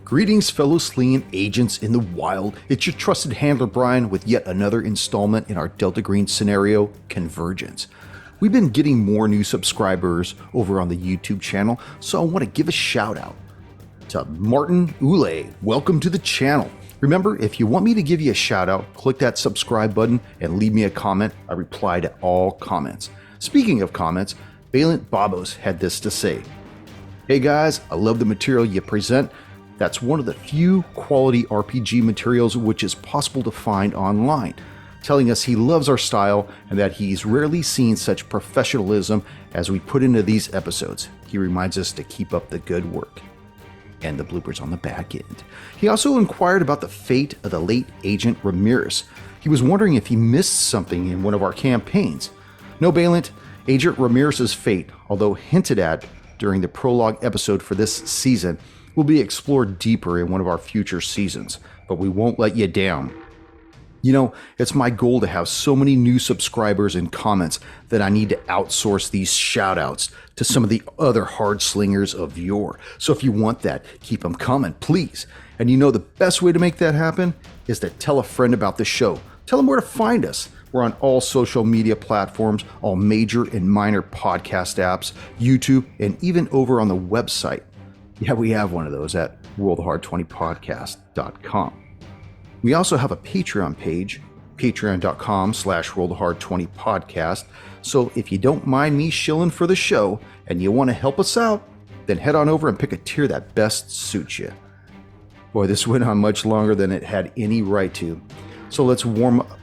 Greetings, fellow slinging agents in the wild. It's your trusted handler, Brian, with yet another installment in our Delta Green scenario, Convergence. We've been getting more new subscribers over on the YouTube channel, so I want to give a shout out to Martin Ule. Welcome to the channel. Remember, if you want me to give you a shout out, click that subscribe button and leave me a comment. I reply to all comments. Speaking of comments, Valiant Babos had this to say. Hey guys, I love the material you present. That's one of the few quality RPG materials which is possible to find online, telling us he loves our style and that he's rarely seen such professionalism as we put into these episodes. He reminds us to keep up the good work. And the bloopers on the back end. He also inquired about the fate of the late Agent Ramirez. He was wondering if he missed something in one of our campaigns. No, Valiant, Agent Ramirez's fate, although hinted at during the prologue episode for this season, will be explored deeper in one of our future seasons, but we won't let you down. You know, it's my goal to have so many new subscribers and comments that I need to outsource these shoutouts to some of the other hard slingers of yore. So if you want that, keep them coming, please. And you know the best way to make that happen is to tell a friend about the show. Tell them where to find us. We're on all social media platforms, all major and minor podcast apps, YouTube, and even over on the website. Yeah, we have one of those at rollthehard20podcast.com. We also have a Patreon page, patreon.com/rollthehard20podcast. So if you don't mind me shilling for the show and you want to help us out, then head on over and pick a tier that best suits you. Boy, this went on much longer than it had any right to. So let's warm up.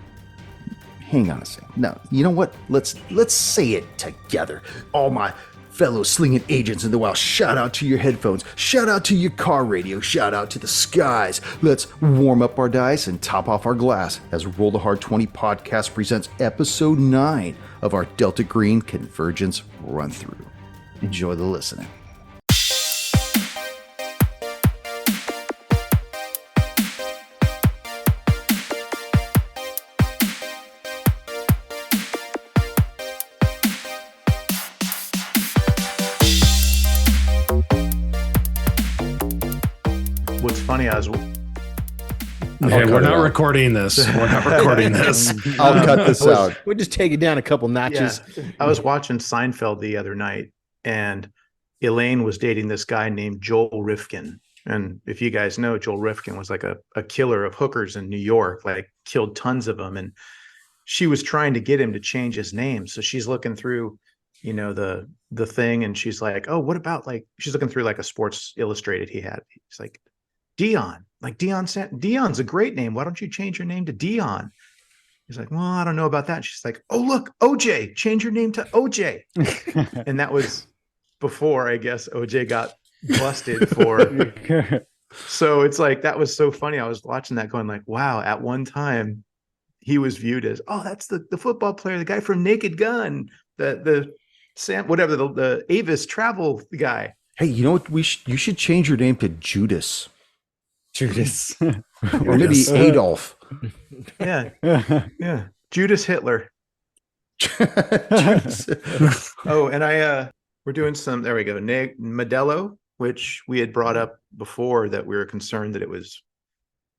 Hang on a second. No, you know what? Let's say it together. All my fellow slinging agents in the wild, shout out to your headphones, shout out to your car radio, shout out to the skies. Let's warm up our dice and top off our glass as Roll the Hard 20 podcast presents episode 9 of our Delta Green Convergence run through. Enjoy the listening. Funny, we're not recording this. We're not recording this. I'll cut this out. We'll just take it down a couple notches. Yeah. I was watching Seinfeld the other night, and Elaine was dating this guy named Joel Rifkin. And if you guys know, Joel Rifkin was like a killer of hookers in New York, like killed tons of them. And she was trying to get him to change his name. So she's looking through, you know, the thing, and she's like, oh, what about she's looking through like a Sports Illustrated he had. He's like, Dion, like Dion's a great name. Why don't you change your name to Dion? He's like, well, I don't know about that. She's like, oh, look, OJ, change your name to OJ. And that was before, I guess, OJ got busted for. So it's like, that was so funny. I was watching that going like, wow, at one time he was viewed as, oh, that's the football player, the guy from Naked Gun, the Sam, whatever, the Avis travel guy. Hey, you know what? You should change your name to Judas. Judas. Or maybe Adolf. Yeah. Yeah. Judas Hitler. Oh, and we're doing some, there we go. Modelo, which we had brought up before that we were concerned that it was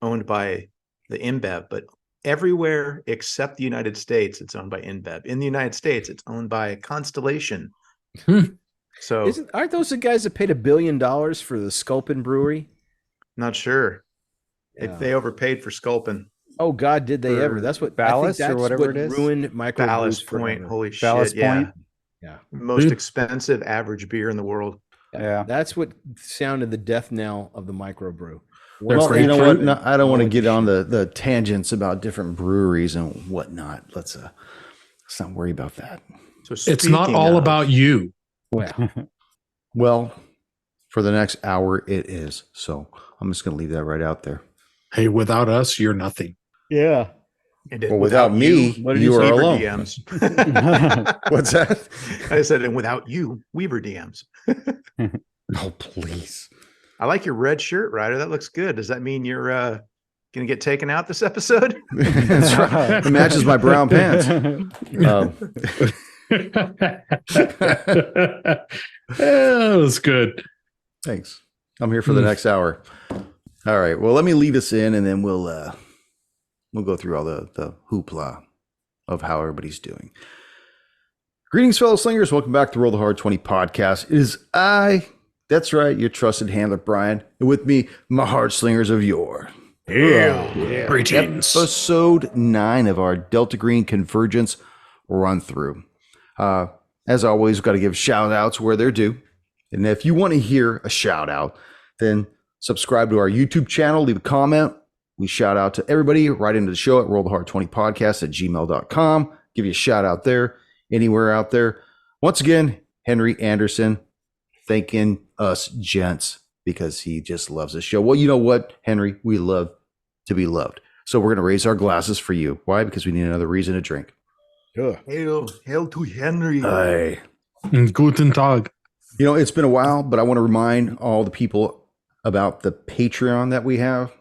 owned by the InBev, but everywhere except the United States, it's owned by InBev. In the United States, it's owned by Constellation. So aren't those the guys that paid $1 billion for the Sculpin Brewery? Not sure. Yeah. They overpaid for Sculpin. Oh God, did they ever? That's what Ballast I think that's or whatever what it is. Ruined micro Ballast Point. forever. Holy Ballast shit! Yeah, Point? Yeah. Most expensive average beer in the world. Yeah. That's what sounded the death knell of the microbrew. Well, you know what? No, I don't want to get on the tangents about different breweries and whatnot. Let's not worry about that. So It's not all about you. Well, for the next hour, it is. So I'm just going to leave that right out there. Hey, without us, you're nothing. Yeah. Well, without me, you are alone. DMs. What's that? I said, and without you, Weaver DMs. Oh, please. I like your red shirt, Ryder. That looks good. Does that mean you're going to get taken out this episode? That's right. It matches my brown pants. That was good. Thanks. I'm here for the next hour. All right. Well, let me lead us in, and then we'll go through all the hoopla of how everybody's doing. Greetings, fellow slingers. Welcome back to Roll the Hard 20 podcast. It is that's right, your trusted handler, Brian. And with me, my hard slingers of yore. Yeah. Greetings. Episode 9 of our Delta Green Convergence run through. As always, we've got to give shout outs where they're due. And if you want to hear a shout out, then subscribe to our YouTube channel, leave a comment. We shout out to everybody right into the show at rollthehard20podcast@gmail.com. Give you a shout out there, anywhere out there. Once again, Henry Anderson thanking us gents because he just loves this show. Well, you know what, Henry? We love to be loved. So we're going to raise our glasses for you. Why? Because we need another reason to drink. Hail to Henry. Hey. Guten Tag. You know, it's been a while, but I want to remind all the people about the Patreon that we have,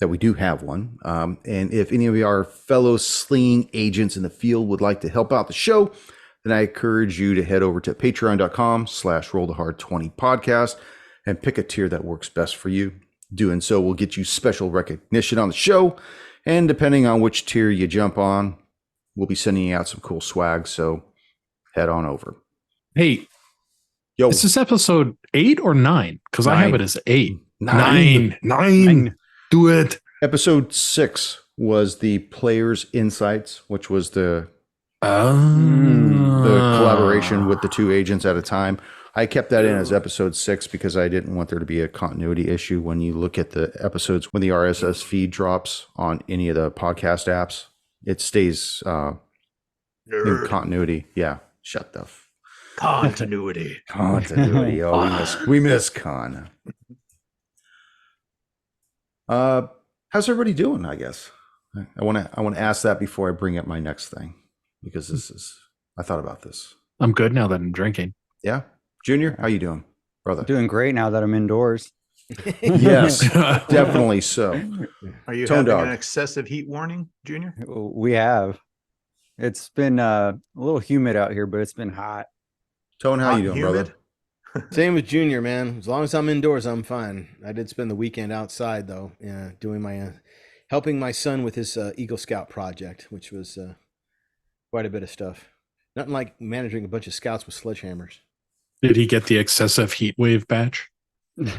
that we do have one. And if any of our fellow slinging agents in the field would like to help out the show, then I encourage you to head over to patreon.com/rollthehard20podcast and pick a tier that works best for you. Doing so will get you special recognition on the show. And depending on which tier you jump on, we'll be sending you out some cool swag. So head on over. Hey, Yo, is this episode 8 or 9? Because I have it as 8. Nine. 9. Do it. Episode 6 was the players' insights, which was the collaboration with the two agents at a time. I kept that in as episode 6 because I didn't want there to be a continuity issue when you look at the episodes. When the RSS feed drops on any of the podcast apps, it stays in continuity. Yeah, shut the Continuity. continuity. Oh, we miss Con. How's everybody doing? I guess I want to ask that before I bring up my next thing, because I thought about this. I'm good now that I'm drinking. Yeah, Junior, how you doing, brother? Doing great now that I'm indoors. Yes, definitely so. Are you Tone having Dog. an excessive heat warning, Junior? We have. It's been a little humid out here, but it's been hot. Tone, how Hot you and doing, brother? Same with Junior, man. As long as I'm indoors, I'm fine. I did spend the weekend outside, though, doing my helping my son with his Eagle Scout project, which was quite a bit of stuff. Nothing like managing a bunch of scouts with sledgehammers. Did he get the excessive heat wave badge?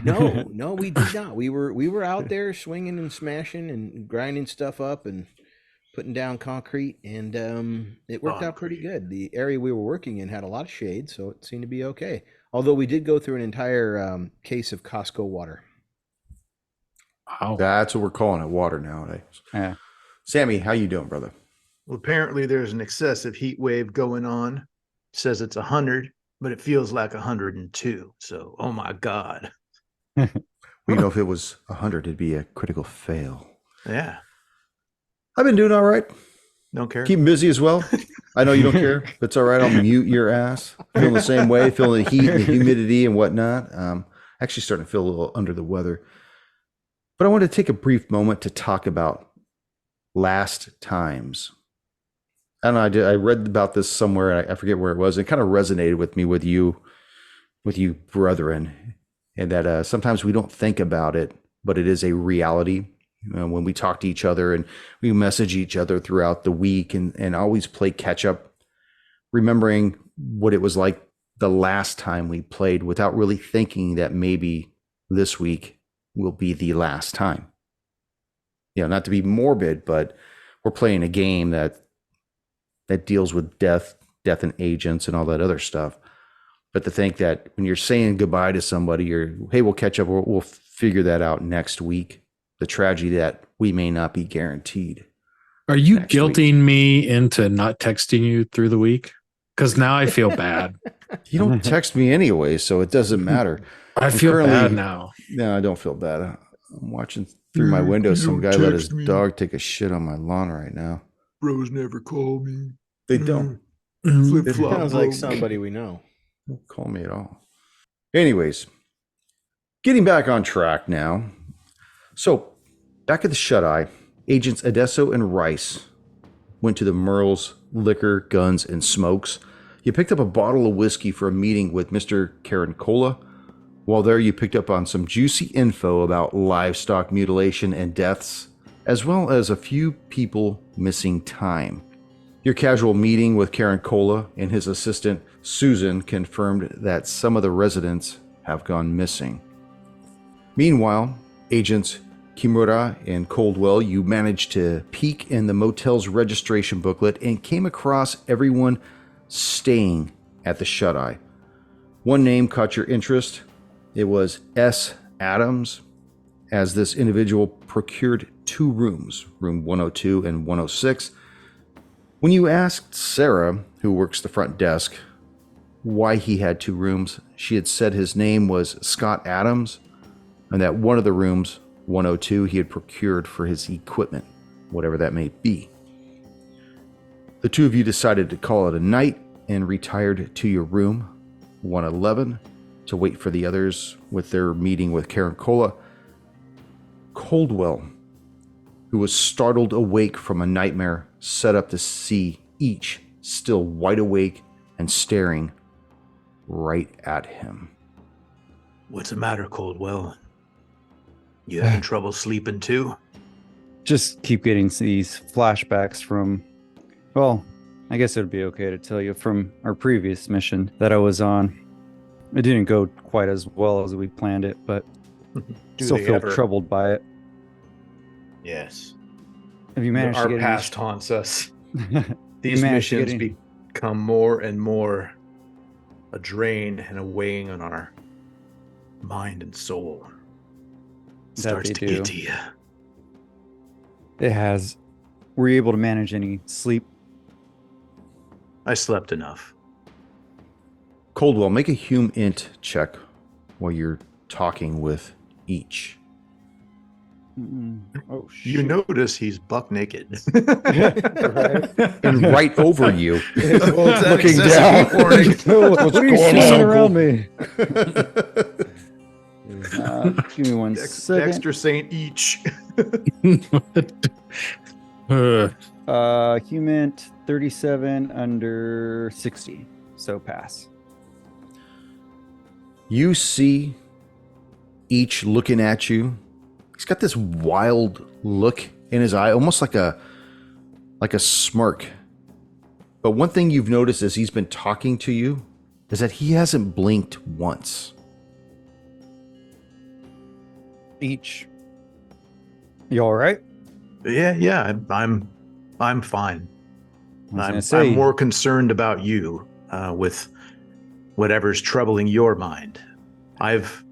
No, we did not. We were out there swinging and smashing and grinding stuff up and putting down concrete, and it worked out pretty good. The area we were working in had a lot of shade, so it seemed to be okay. Although we did go through an entire case of Costco water. Wow. That's what we're calling it, water nowadays. Yeah. Sammy, how you doing, brother? Well, apparently there's an excessive heat wave going on. It says it's 100, but it feels like 102. So, oh my God. Well, you know, if it was 100, it'd be a critical fail. Yeah. I've been doing all right. Don't care. Keeping busy as well. I know you don't care, but it's all right. I'll mute your ass. Feeling the same way, feeling the heat and the humidity and whatnot. Actually starting to feel a little under the weather. But I want to take a brief moment to talk about last times. I don't know, I read about this somewhere. I forget where it was. It kind of resonated with me, with you brethren, and that sometimes we don't think about it, but it is a reality. When we talk to each other and we message each other throughout the week and always play catch up, remembering what it was like the last time we played without really thinking that maybe this week will be the last time. You know, not to be morbid, but we're playing a game that deals with death and agents and all that other stuff. But to think that when you're saying goodbye to somebody, or hey, we'll catch up, we'll figure that out next week. The tragedy that we may not be guaranteed. Are you next guilting me into not texting you through the week? Because now I feel bad. You don't text me anyway, so it doesn't matter. I feel bad now. No, I don't feel bad. I'm watching through my window. Some guy let his dog take a shit on my lawn right now. Bros never call me. They don't. Flip-flop. Sounds like somebody we know. Don't call me at all. Anyways, getting back on track now. So, back at the Shut-Eye, Agents Adesso and Rice went to the Merle's Liquor, Guns, and Smokes. You picked up a bottle of whiskey for a meeting with Mr. Carancola, While there, you picked up on some juicy info about livestock mutilation and deaths, as well as a few people missing time. Your casual meeting with Karen Cola and his assistant Susan confirmed that some of the residents have gone missing. Meanwhile, agents Kimura and Coldwell, you managed to peek in the motel's registration booklet and came across everyone staying at the Shut-Eye. One name caught your interest. It was S. Adams, as this individual procured 2 rooms, room 102 and 106. When you asked Sarah, who works the front desk, why he had 2 rooms, she had said his name was Scott Adams, and that one of the rooms, 102, he had procured for his equipment, whatever that may be. The 2 of you decided to call it a night and retired to your room, 111, to wait for the others with their meeting with Karen Cola. Coldwell, who was startled awake from a nightmare, set up to see each still wide awake and staring right at him. What's the matter, Coldwell? You having trouble sleeping too? Just keep getting these flashbacks from, well, I guess it would be okay to tell you, from our previous mission that I was on. It didn't go quite as well as we planned it, but still feel troubled by it. Yes. Have you managed Our to get past haunts us. any... These managed to missions get any- become more and more a drain and a weighing on our mind and soul. It That starts they to do. get to you. It has. Were you able to manage any sleep? I slept enough. Coldwell, make a Hume Int check while you're talking with each. Oh, shit. You notice he's buck naked. Right? And right over you, Well, looking down. What are you seeing around me? Give me one second. Dexter St. Each. Human 37 under 60. So pass. You see each looking at you. He's got this wild look in his eye, almost like a smirk. But one thing you've noticed as he's been talking to you is that he hasn't blinked once. Each. You all right? Yeah. I'm fine. I was gonna say, I'm more concerned about you with whatever's troubling your mind. I've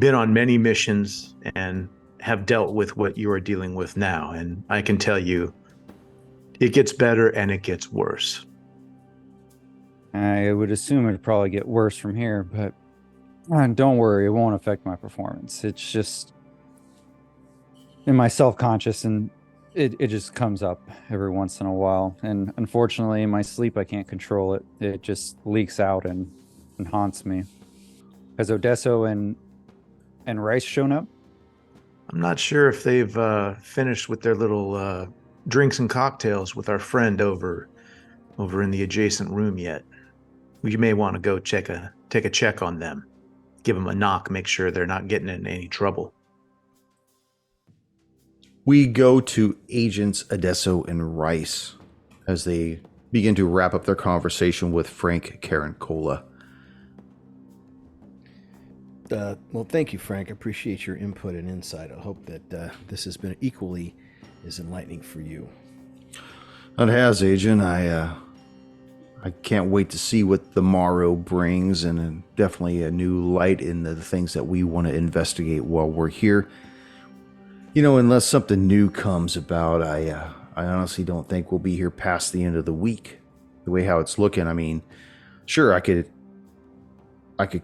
been on many missions and have dealt with what you are dealing with now, and I can tell you it gets better and it gets worse. I would assume it'd probably get worse from here, but don't worry, it won't affect my performance. It's just in my self-conscious, and it just comes up every once in a while. And unfortunately, in my sleep, I can't control it. It just leaks out and haunts me. Has Odesso and Rice shown up? I'm not sure if they've finished with their little drinks and cocktails with our friend over in the adjacent room yet. You may want to go take a check on them. Give them a knock, make sure they're not getting in any trouble. We go to Agents Odesso and Rice as they begin to wrap up their conversation with Frank Karen Cola. Well, thank you, Frank. I appreciate your input and insight. I hope that this has been equally as enlightening for you. It has, Agent. I can't wait to see what the morrow brings, and definitely a new light in the things that we want to investigate while we're here. You know, unless something new comes about, I honestly don't think we'll be here past the end of the week. The way how it's looking, I mean, sure, I could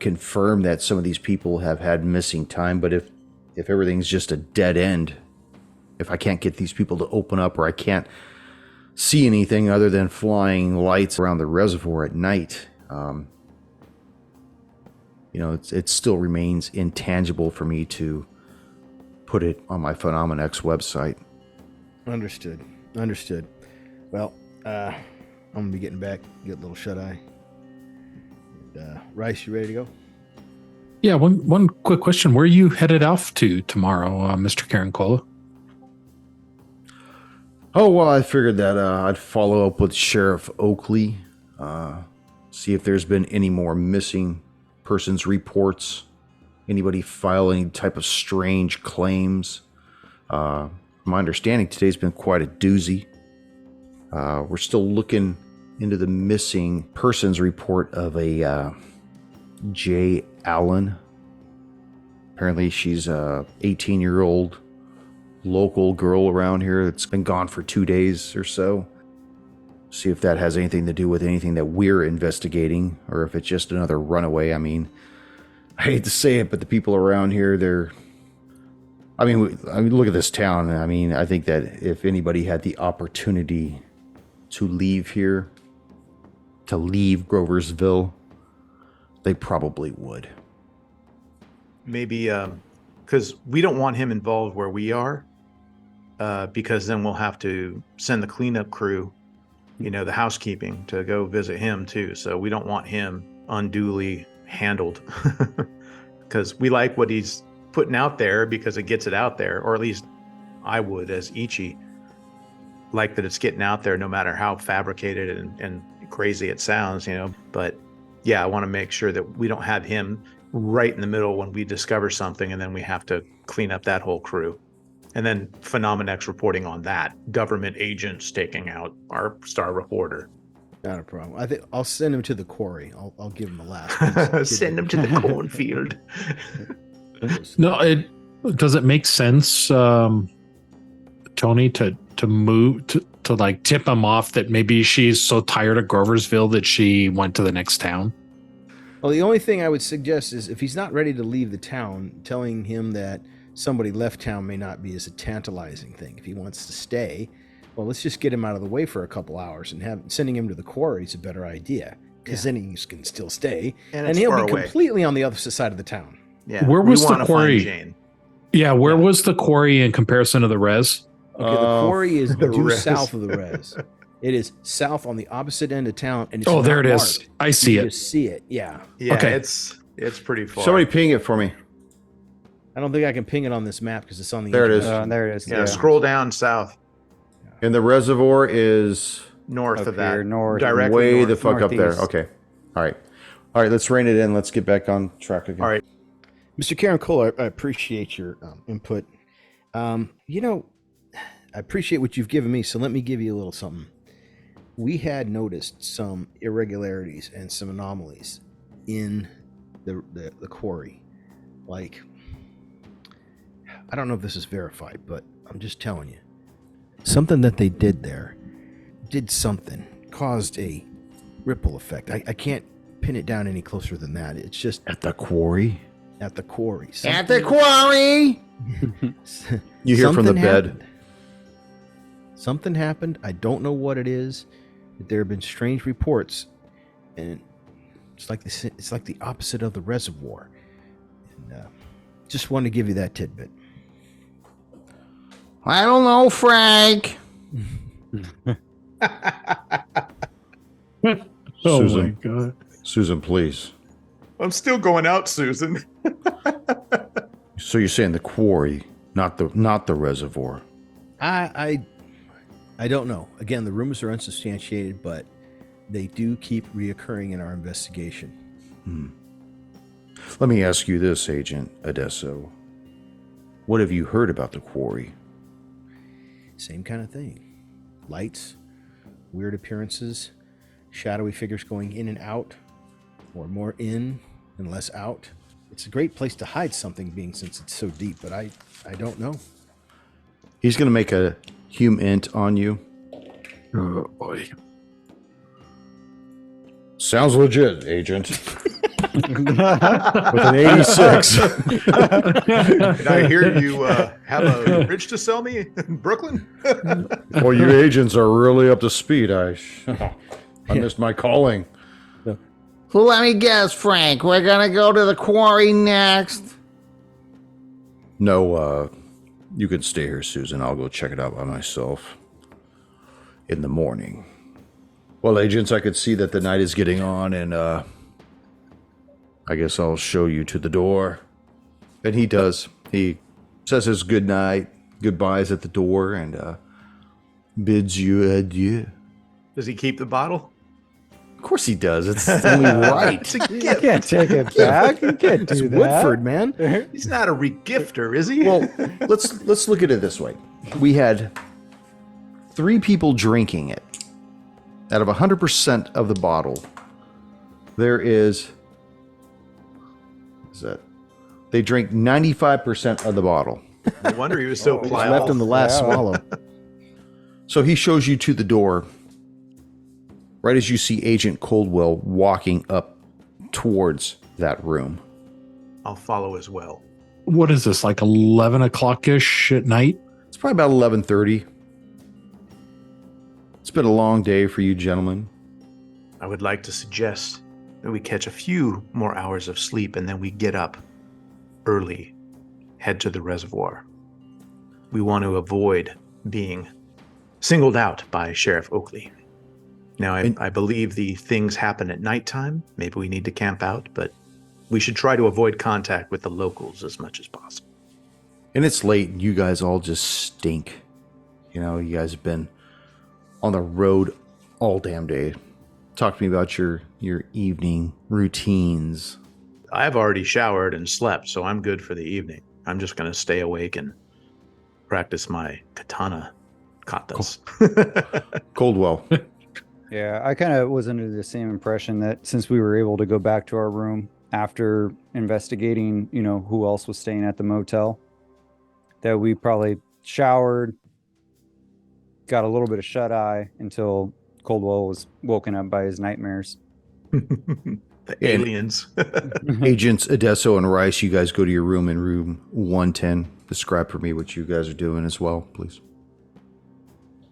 confirm that some of these people have had missing time, but if everything's just a dead end, if I can't get these people to open up, or I can't see anything other than flying lights around the reservoir at night, it still remains intangible for me to put it on my Phenomenon X website. Understood. Well, I'm gonna be getting back, get a little shut-eye. Rice, you ready to go? Yeah, one quick question. Where are you headed off to tomorrow, Mr. Carancola? Oh, well, I figured that I'd follow up with Sheriff Oakley, see if there's been any more missing persons reports, anybody file any type of strange claims. My understanding today's been quite a doozy. We're still looking into the missing persons report of a Jay Allen. Apparently she's a 18-year-old local girl around here that's been gone for 2 days or so. See if that has anything to do with anything that we're investigating, or if it's just another runaway. I mean, I hate to say it, but the people around here, I mean, look at this town. I mean, I think that if anybody had the opportunity to leave here, to leave Groversville, they probably would. Maybe because we don't want him involved where we are, because then we'll have to send the cleanup crew, the housekeeping, to go visit him too. So we don't want him unduly handled, because we like what he's putting out there because it gets it out there, or at least I would, as Ichi, like that it's getting out there no matter how fabricated and crazy it sounds, But yeah, I want to make sure that we don't have him right in the middle when we discover something and then we have to clean up that whole crew. And then Phenomenex reporting on that. Government agents taking out our star reporter. Not a problem. I think I'll send him to the quarry. I'll give him a last. Send him to the cornfield. No, does it make sense, Tony, to move to like tip him off that maybe she's so tired of Groversville that she went to the next town? Well, the only thing I would suggest is if he's not ready to leave the town, telling him that somebody left town may not be as a tantalizing thing. If he wants to stay, well, let's just get him out of the way for a couple hours, and sending him to the quarry is a better idea, because then he can still stay, and he'll be completely on the other side of the town. Yeah. Where was the Find quarry? Jane. Yeah, where was the quarry in comparison to the res? Okay, the quarry is due res. south of the res. It is south on the opposite end of town, and it's There not it is. marked. I see You it. just see it. Yeah. Yeah, Okay. it's pretty far. Somebody ping it for me. I don't think I can ping it on this map because it's on the There it is. There it is. Yeah, scroll down south, And the reservoir is north Up of that. here, north. Directly way north. the fuck up there. northeast. Okay. All right, let's rein it in. Let's get back on track again. All right. Mr. Karen Cole, I appreciate your input. I appreciate what you've given me, so let me give you a little something. We had noticed some irregularities and some anomalies in the quarry. Like, I don't know if this is verified, but I'm just telling you. Something that they did there caused a ripple effect. I can't pin it down any closer than that. It's just At the quarry? at the quarry. At the quarry! You hear from the bed. Something happened. I don't know what it is, but there have been strange reports, and it's like the opposite of the reservoir. And just wanted to give you that tidbit. I don't know, Frank. Oh Susan. my god. Susan, please. I'm still going out, Susan. So you're saying the quarry, not the reservoir. I don't know. Again, the rumors are unsubstantiated, but they do keep reoccurring in our investigation. Let me ask you this, Agent Adesso. What have you heard about the quarry? Same kind of thing. Lights, weird appearances, shadowy figures going in and out, or more in and less out. It's a great place to hide something, being since it's so deep, but I don't know. He's going to make a hum int on you. Oh boy. Sounds legit, Agent. With an 86. Did I hear you have a bridge to sell me in Brooklyn? Well, you agents are really up to speed. I missed my calling. Well, let me guess, Frank. We're gonna go to the quarry next. No, you can stay here, Susan. I'll go check it out by myself in the morning. Well, agents, I could see that the night is getting on, and I I guess I'll show you to the door. And he does. He says his good night, goodbyes at the door, and bids you adieu. Does he keep the bottle? Of course he does. It's only right. It's a You gift. can't take it back. You can't do It's that. Woodford, man. He's not a regifter, is he? Well, let's look at it this way. We had 3 people drinking it. Out of 100% of the bottle, there is that they drank 95% of the bottle. no wonder he was so Just pliable. left him the last Yeah. swallow. So he shows you to the door. Right as you see Agent Coldwell walking up towards that room. I'll follow as well. What is this, like 11 o'clock-ish at night? It's probably about 11:30. It's been a long day for you gentlemen. I would like to suggest that we catch a few more hours of sleep and then we get up early, head to the reservoir. We want to avoid being singled out by Sheriff Oakley. Now, I believe the things happen at nighttime. Maybe we need to camp out, but we should try to avoid contact with the locals as much as possible. And it's late and you guys all just stink. You know, you guys have been on the road all damn day. Talk to me about your evening routines. I've already showered and slept, so I'm good for the evening. I'm just going to stay awake and practice my katana katas. Coldwell. Yeah, I kind of was under the same impression that since we were able to go back to our room after investigating, who else was staying at the motel, that we probably showered, got a little bit of shut eye until Coldwell was woken up by his nightmares. The aliens. Agents Adesso and Rice, you guys go to your room in room 110. Describe for me what you guys are doing as well, please.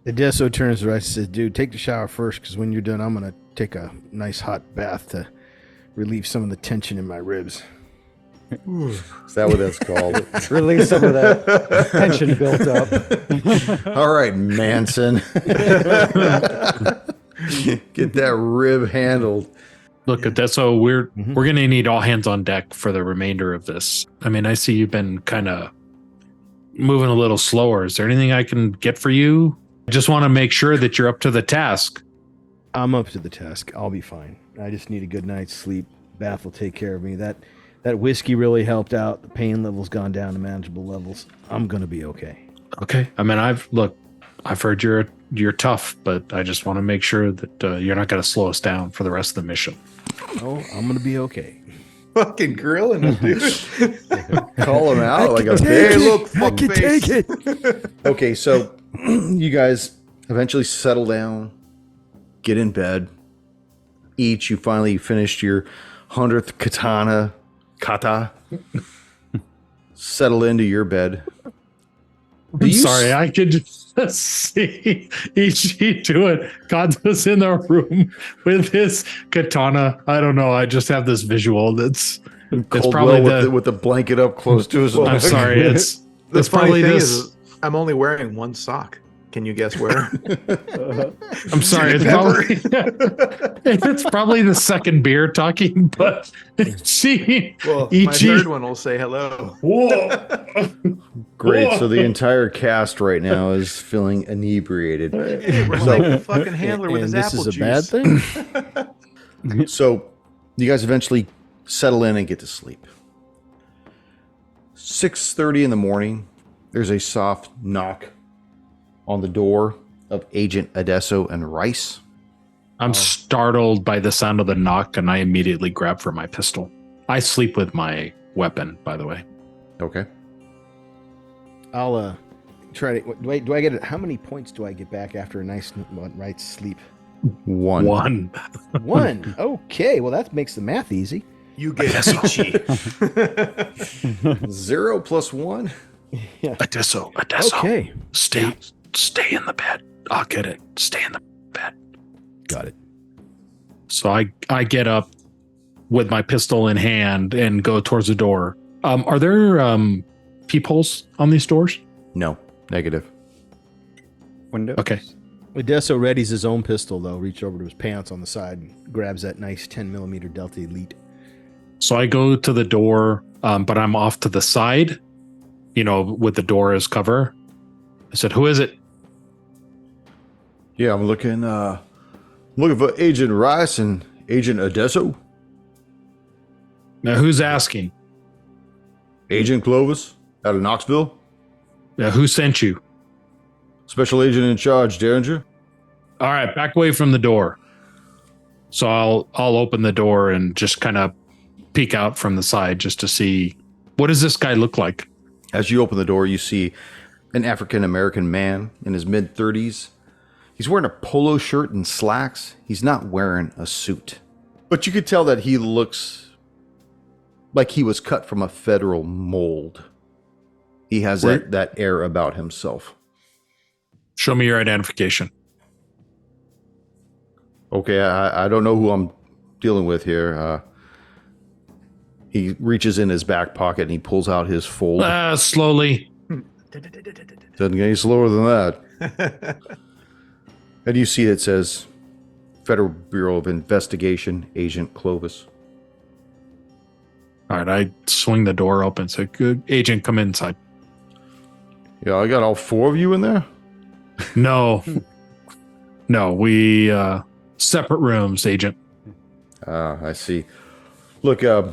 Adesso turns to Rice and says, dude, take the shower first, because when you're done, I'm going to take a nice hot bath to relieve some of the tension in my ribs. Is that what that's called? Release some of that tension built up. All right, Manson. Get that rib handled. Look, Adesso, we're going to need all hands on deck for the remainder of this. I mean, I see you've been kind of moving a little slower. Is there anything I can get for you? I just want to make sure that you're up to the task. I'm up to the task. I'll be fine. I just need a good night's sleep. Bath will take care of me. That whiskey really helped out. The pain level's gone down to manageable levels. I'm going to be okay. Okay. I mean, I've heard you're tough, but I just want to make sure that you're not going to slow us down for the rest of the mission. Oh, I'm going to be okay. Fucking grilling him, dude. Call him out like a Hey, bitch. look, I can take it. Okay, so you guys eventually settle down, get in bed. You finally finished your 100th kata. Settle into your bed. I'm sorry, I could just see Ichi do it. God was in the room with his katana. I don't know. I just have this visual that's it's probably with the blanket up close to his I'm leg. sorry. It's The funny probably thing this. is, I'm only wearing one sock. Can you guess where? I'm sorry. It's probably the second beer talking, but see, Well, my Ichi. third one will say hello. Whoa. Great. So the entire cast right now is feeling inebriated. We're like the fucking handler with his this apple is a juice. bad thing? So you guys eventually settle in and get to sleep. 6:30 in the morning, there's a soft knock on the door of Agent Adesso and Rice. I'm startled by the sound of the knock, and I immediately grab for my pistol. I sleep with my weapon, by the way. Okay. I'll try to. Do I get it? How many points do I get back after a nice night's sleep? One. One. Okay. Well, that makes the math easy. You get Ichi. 0 plus 1. Adesso. Okay. Stay in the bed. I'll get it. Stay in the bed. Got it. So I get up with my pistol in hand and go towards the door. Are there peepholes on these doors? No. Negative. Window. Okay. Adesso readies his own pistol, though. Reach over to his pants on the side and grabs that nice 10 millimeter Delta Elite. So I go to the door, but I'm off to the side, with the door as cover. I said, "Who is it?" Yeah, I'm looking for Agent Rice and Agent Adesso. Now, who's asking? Agent Clovis out of Knoxville. Who sent you? Special Agent in Charge, Derringer. All right, back away from the door. So I'll open the door and just kind of peek out from the side just to see, what does this guy look like? As you open the door, you see an African-American man in his mid-30s. He's wearing a polo shirt and slacks. He's not wearing a suit. But you could tell that he looks like he was cut from a federal mold. He has that air about himself. Show me your identification. Okay, I don't know who I'm dealing with here. He reaches in his back pocket and he pulls out his fold. Slowly. Doesn't get any slower than that. And you see it says Federal Bureau of Investigation, Agent Clovis. All right, I swing the door open. So, good agent, come inside. Yeah, I got all four of you in there? No. No, we separate rooms, agent. I see. Look, I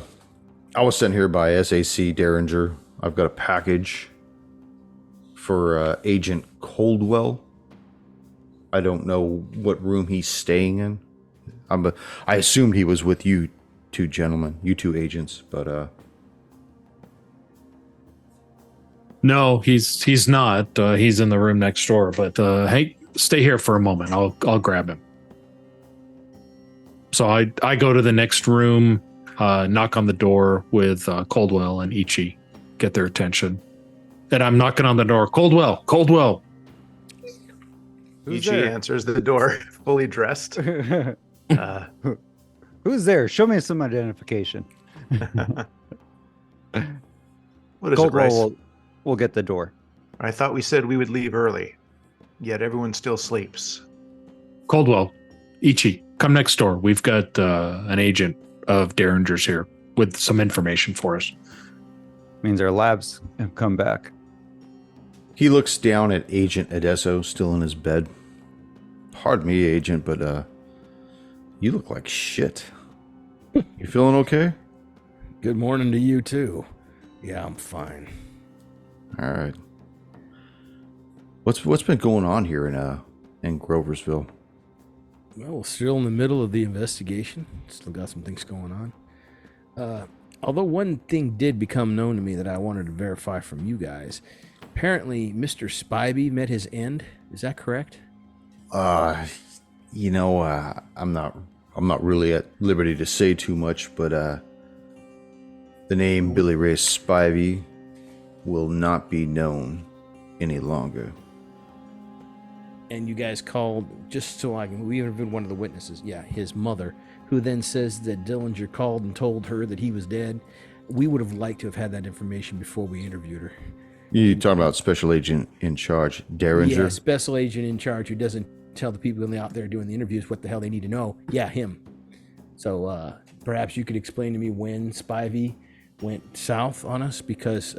was sent here by SAC Derringer. I've got a package for Agent Coldwell. I don't know what room he's staying in. I assumed he was with you two gentlemen, you two agents, but No, he's not. He's in the room next door. But hey, stay here for a moment. I'll grab him. So I go to the next room, knock on the door with Coldwell and Ichi, get their attention. And I'm knocking on the door. Coldwell. Ichi answers the door, fully dressed. Who's there? Show me some identification. What is Coldwell it, Rice? will get the door. I thought we said we would leave early, yet everyone still sleeps. Coldwell, Ichi, come next door. We've got an agent of Derringer's here with some information for us. Means our labs have come back. he looks down at Agent Adesso still in his bed. Pardon me, Agent, but you look like shit. You feeling okay? Good morning to you too. Yeah, I'm fine. All right. What's been going on here in Groversville? Well, we're still in the middle of the investigation. Still got some things going on. Although one thing did become known to me that I wanted to verify from you guys. Apparently, Mr. Spivey met his end. Is that correct? I'm not really at liberty to say too much, but the name Billy Ray Spivey will not be known any longer. And you guys called, just so I can, we interviewed one of the witnesses, his mother, who then says that Dillinger called and told her that he was dead. We would have liked to have had that information before we interviewed her. You talking about Special Agent in Charge, Derringer? Yeah, Special Agent in Charge who doesn't tell the people out there doing the interviews what the hell they need to know. Yeah, him. So perhaps you could explain to me when Spivey went south on us, because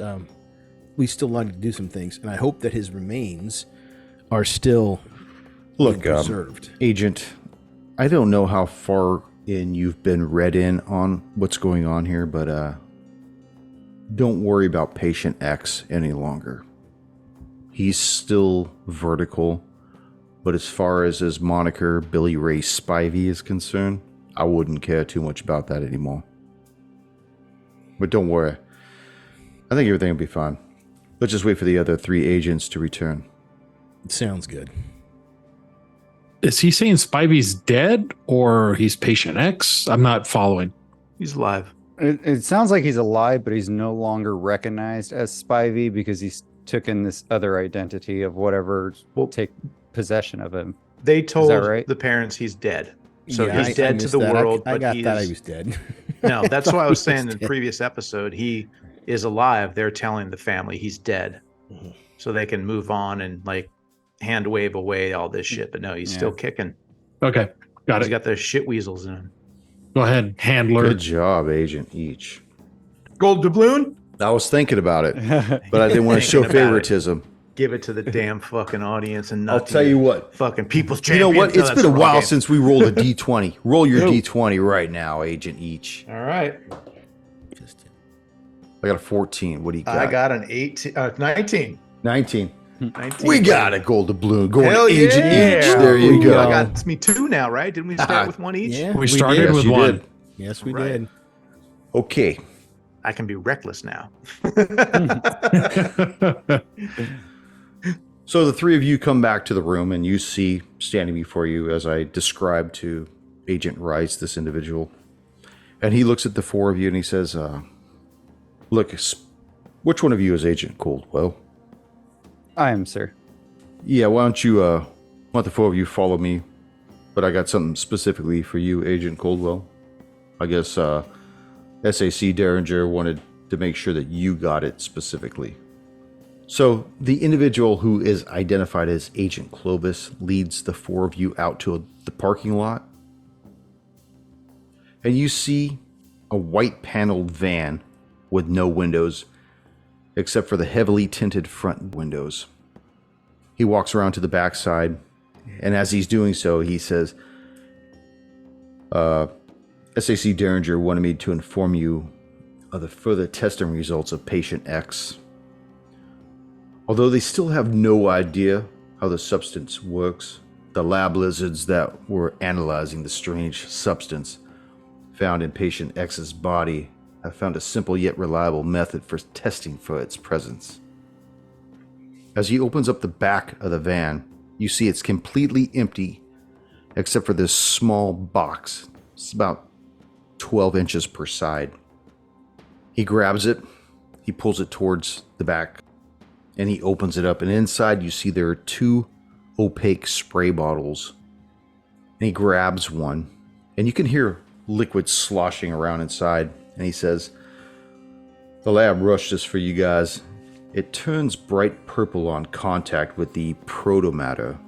we still like to do some things, and I hope that his remains are still being preserved. Agent, I don't know how far in you've been read in on what's going on here, but don't worry about Patient X any longer. He's still vertical, but as far as his moniker, Billy Ray Spivey, is concerned, I wouldn't care too much about that anymore. But don't worry. I think everything will be fine. Let's just wait for the other 3 agents to return. Sounds good. Is he saying Spivey's dead or he's Patient X? I'm not following. He's alive. It sounds like he's alive, but he's no longer recognized as Spivey because he's taken this other identity of whatever will take possession of him. They told right? the parents he's dead. So Yeah, he's dead to missed the that. world. I but thought he was dead. No, that's why I was saying in the dead. previous episode, he is alive. They're telling the family he's dead. Mhm. So they can move on and like hand wave away all this shit. But no, he's still kicking. Okay, got He's it. got those shit weasels in him. Go ahead, handler. Good job, Agent Each. Gold doubloon? I was thinking about it, but I didn't want to show Thinking about it. favoritism. Give it to the damn fucking audience and not I'll to tell your you what. fucking people's You know champions. what? No, It's that's been a the wrong while game. since we rolled a D20. Roll your D20 right now, Agent Each. All right. I got a 14. What do you got? I got an 18, 19. 19. 19. We got a gold doubloon going Hell to Agent yeah. Each. There you go. I got it's me two now, right? Didn't we start with one each? Yeah, We started Yes, with you one. did. Yes, we Right. did. Okay. I can be reckless now. So the three of you come back to the room and you see standing before you, as I described to Agent Rice, this individual. And he looks at the four of you and he says, look, which one of you is Agent Coldwell? I am, sir. Yeah, why don't you, want the four of you follow me? But I got something specifically for you, Agent Coldwell. I guess, SAC Derringer wanted to make sure that you got it specifically. So the individual who is identified as Agent Clovis leads the four of you out to the parking lot. And you see a white paneled van with no windows except for the heavily tinted front windows. He walks around to the backside, and as he's doing so, he says, SAC Derringer wanted me to inform you of the further testing results of patient X. Although they still have no idea how the substance works, the lab lizards that were analyzing the strange substance found in patient X's body have found a simple yet reliable method for testing for its presence. As he opens up the back of the van, you see it's completely empty except for this small box. It's about 12 inches per side. He grabs it, he pulls it towards the back, and he opens it up, and inside you see there are two opaque spray bottles. And he grabs one, and you can hear liquid sloshing around inside, and he says, the lab rushed this for you guys. It turns bright purple on contact with the protomatter,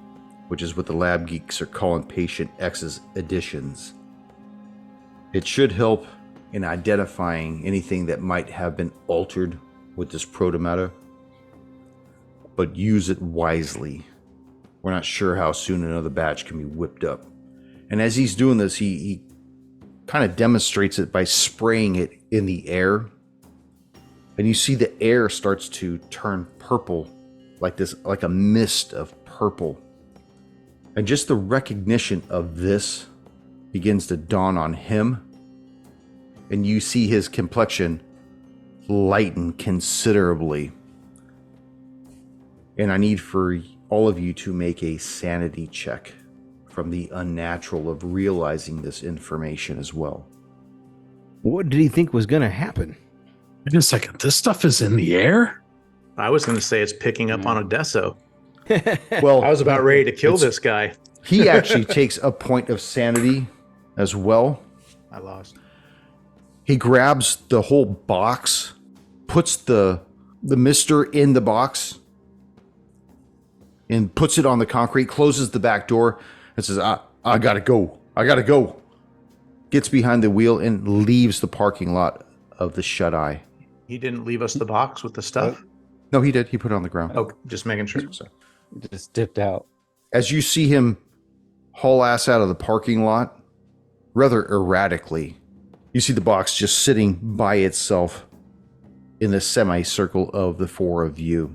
which is what the lab geeks are calling patient X's additions. It should help in identifying anything that might have been altered with this protomatter, but use it wisely. We're not sure how soon another batch can be whipped up. And as he's doing this, he kind of demonstrates it by spraying it in the air. And you see the air starts to turn purple, like a mist of purple. And just the recognition of this begins to dawn on him. And you see his complexion lighten considerably. And I need for all of you to make a sanity check from the unnatural of realizing this information as well. What did he think was going to happen? Wait a second. This stuff is in the air? I was going to say it's picking up on Odesso. Well, I was about ready to kill this guy. he actually takes a point of sanity as well. I lost. He grabs the whole box, puts the mister in the box, and puts it on the concrete, closes the back door, and says, I gotta go. I gotta go. Gets behind the wheel and leaves the parking lot of the Shut-Eye. He didn't leave us the box with the stuff? No, he did. He put it on the ground. Oh, just making sure. Just dipped out. As you see him haul ass out of the parking lot, rather erratically, you see the box just sitting by itself in the semicircle of the four of you.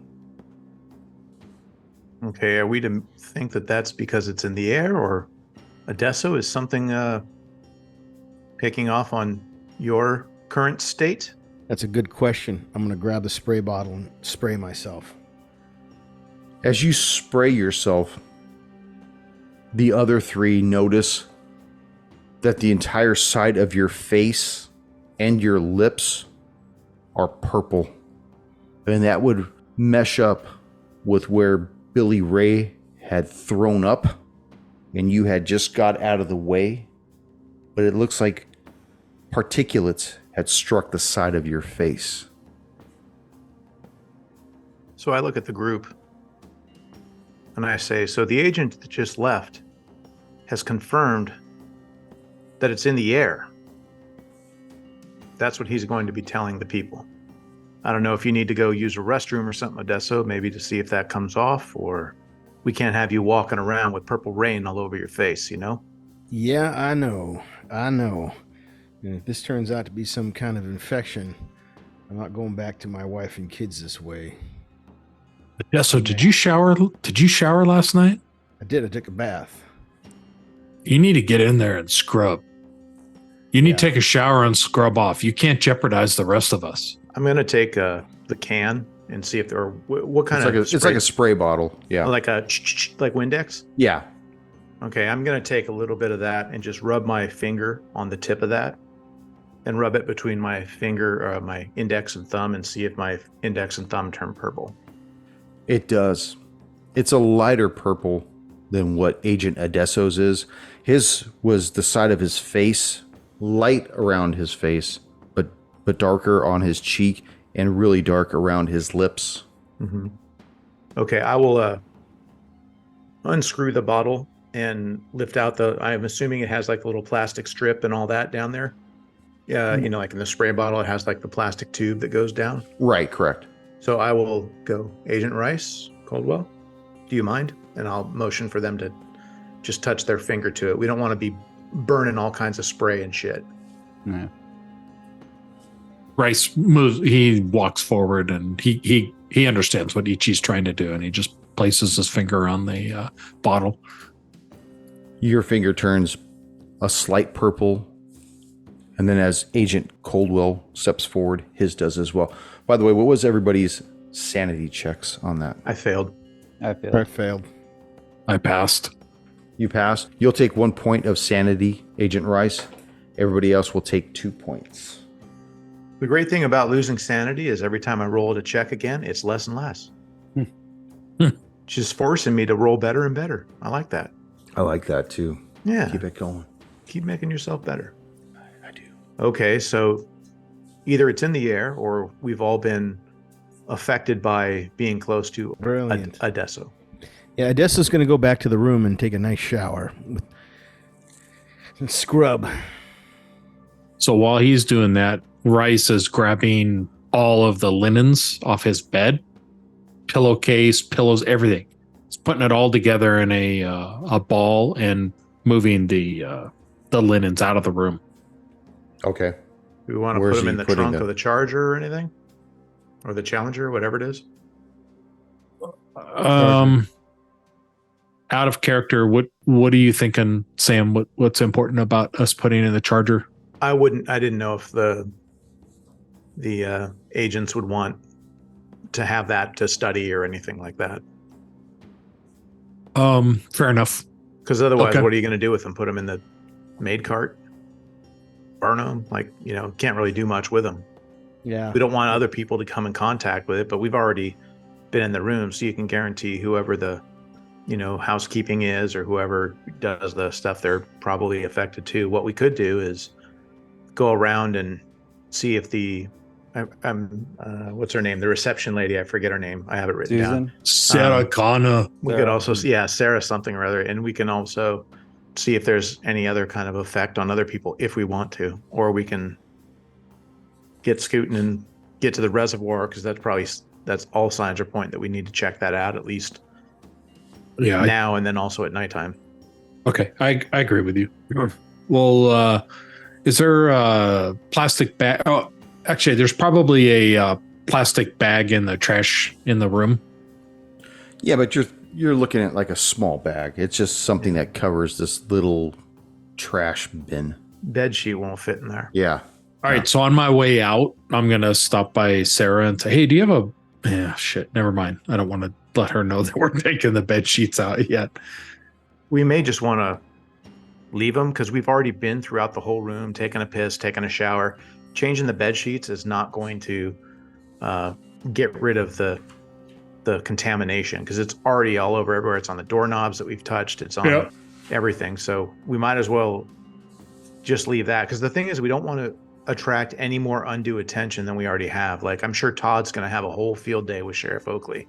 Okay, are we to think that that's because it's in the air, or Odesso is something picking off on your current state? That's a good question. I'm going to grab the spray bottle and spray myself. As you spray yourself, the other three notice that the entire side of your face and your lips are purple. And that would mesh up with where Billy Ray had thrown up and you had just got out of the way. But it looks like particulates had struck the side of your face. So I look at the group and I say, so the agent that just left has confirmed that it's in the air. That's what he's going to be telling the people. I don't know if you need to go use a restroom or something, Odesso, maybe to see if that comes off, or we can't have you walking around with purple rain all over your face, you know? Yeah, I know. And if this turns out to be some kind of infection, I'm not going back to my wife and kids this way. Yeah, so did you shower last night? I did. I took a bath. You need to get in there and scrub. You need to take a shower and scrub off. You can't jeopardize the rest of us. I'm going to take the can and see if there are, what kind It's of like a spray bottle. Yeah. like like Windex? Yeah. Okay, I'm going to take a little bit of that and just rub my finger on the tip of that and rub it between my finger, my index and thumb, and see if my index and thumb turn purple. It does. It's a lighter purple than what Agent Adesso's is. His was the side of his face, light around his face, but darker on his cheek and really dark around his lips. Mm-hmm. Okay, I will unscrew the bottle and lift out I'm assuming it has like a little plastic strip and all that down there. Yeah, you know, like in the spray bottle, it has like the plastic tube that goes down. Right, correct. So I will go, Agent Rice, Caldwell, do you mind? And I'll motion for them to just touch their finger to it. We don't want to be burning all kinds of spray and shit. No. Rice moves. He walks forward, and he understands what Ichi's trying to do, and he just places his finger on the bottle. Your finger turns a slight purple, and then as Agent Coldwell steps forward, his does as well. By the way, what was everybody's sanity checks on that? I failed. I feel I failed. I passed. You passed. You'll take 1 point of sanity, Agent Rice. Everybody else will take 2 points. The great thing about losing sanity is every time I roll it a check again, it's less and less. Just forcing me to roll better and better. I like that. I like that too. Yeah. Keep it going. Keep making yourself better. I do. Okay, so either it's in the air or we've all been affected by being close to Brilliant. Adesso. Yeah, Odessa's going to go back to the room and take a nice shower and scrub. So while he's doing that, Rice is grabbing all of the linens off his bed, pillowcase, pillows, everything. He's putting it all together in a ball and moving the linens out of the room. Okay. Do we want to Where's put them he in the putting trunk them? of the Charger or anything? Or the Challenger, whatever it is? Out of character, what are you thinking, Sam? What's important about us putting in the Charger? I didn't know if the agents would want to have that to study or anything like that. Fair enough. Because otherwise, Okay. what are you going to do with them? Put them in the maid cart? Burn them? Like, can't really do much with them. Yeah. We don't want other people to come in contact with it, but we've already been in the room, so you can guarantee whoever the, housekeeping is or whoever does the stuff, they're probably affected too. What we could do is go around and see if what's her name? The reception lady, I forget her name. I have it written down. Sarah Connor. We could also see, Sarah something or other, and we can also see if there's any other kind of effect on other people if we want to, or we can get scooting and get to the reservoir, because that's all signs are point that we need to check that out at least now and then also at nighttime. Okay, I agree with you. Well, is there a plastic bag? Oh, actually, there's probably a plastic bag in the trash in the room. Yeah, but you're looking at like a small bag. It's just something that covers this little trash bin. Bed sheet won't fit in there. Yeah. All right, so on my way out, I'm going to stop by Sarah and say, hey, do you have shit, never mind. I don't want to let her know that we're taking the bed sheets out yet. We may just want to leave them because we've already been throughout the whole room, taking a piss, taking a shower. Changing the bed sheets is not going to get rid of the contamination, because it's already all over everywhere. It's on the doorknobs that we've touched. It's on everything. So we might as well just leave that, because the thing is, we don't want to attract any more undue attention than we already have. Like, I'm sure Todd's going to have a whole field day with Sheriff Oakley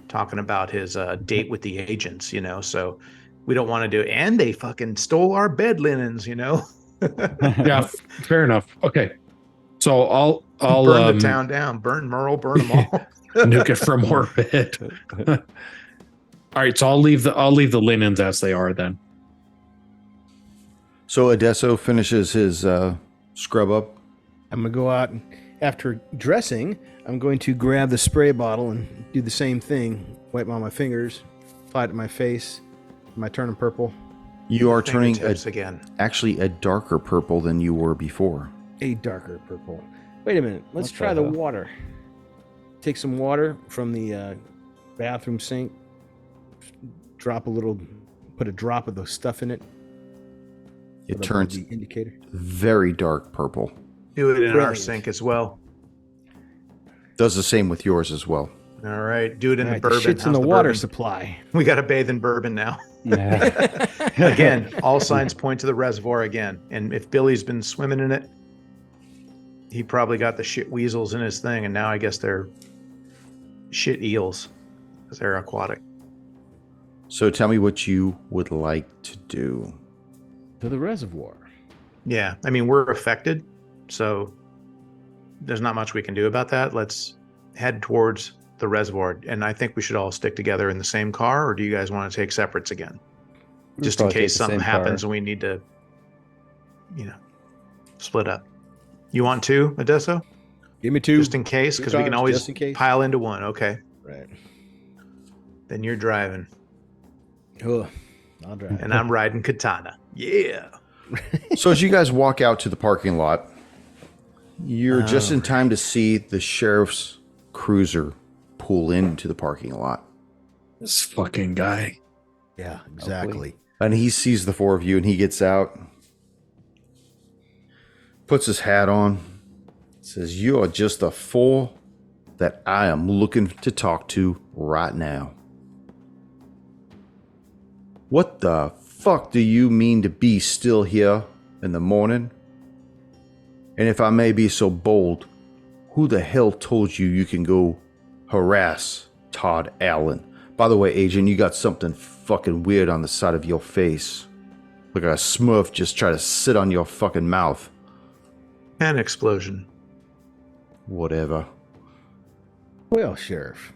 talking about his date with the agents, so we don't want to do it. And they fucking stole our bed linens, Yeah, fair enough. Okay. So I'll burn the town down. Burn Merle. Burn them all. nuke it from orbit. All right, so I'll leave the linens as they are then. So Adesso finishes his scrub up. I'm going to go out and after dressing, I'm going to grab the spray bottle and do the same thing. Wipe on my fingers, apply it to my face. Am I turning purple? You are turning again. Actually a darker purple than you were before. A darker purple. Wait a minute. Let's What try the the hell? water. Take some water from the bathroom sink. Put a drop of the stuff in it. It Put turns the indicator. very dark purple. Do it in our Brilliant. sink as well. Does the same with yours as well. All right. Do it in All right, the bourbon. shit's in How's the water bourbon? supply. We got to bathe in bourbon now. Yeah. Again, all signs point to the reservoir again. And if Billy's been swimming in it, he probably got the shit weasels in his thing. And now I guess they're shit eels because they're aquatic. So tell me what you would like to do. To the reservoir. Yeah. I mean, we're affected. So there's not much we can do about that. Let's head towards the reservoir. And I think we should all stick together in the same car. Or do you guys want to take separates again? Just in probably take case the something same happens car. and we need to, split up. You want two, Adesso? Give me two. Just in case, Two because we can cars, always just in case. pile into one. Okay. Right. Then you're driving. Oh, I'll drive. And I'm riding Katana. Yeah. So as you guys walk out to the parking lot, you're just in time to see the sheriff's cruiser pull into the parking lot. This fucking guy. Yeah, exactly. And he sees the four of you and he gets out, puts his hat on, says, "You are just the four that I am looking to talk to right now. What the fuck do you mean to be still here in the morning? And if I may be so bold, who the hell told you you can go harass Todd Allen? By the way, Agent, you got something fucking weird on the side of your face. Like a smurf just tried to sit on your fucking mouth." An explosion. Whatever. Well, Sheriff,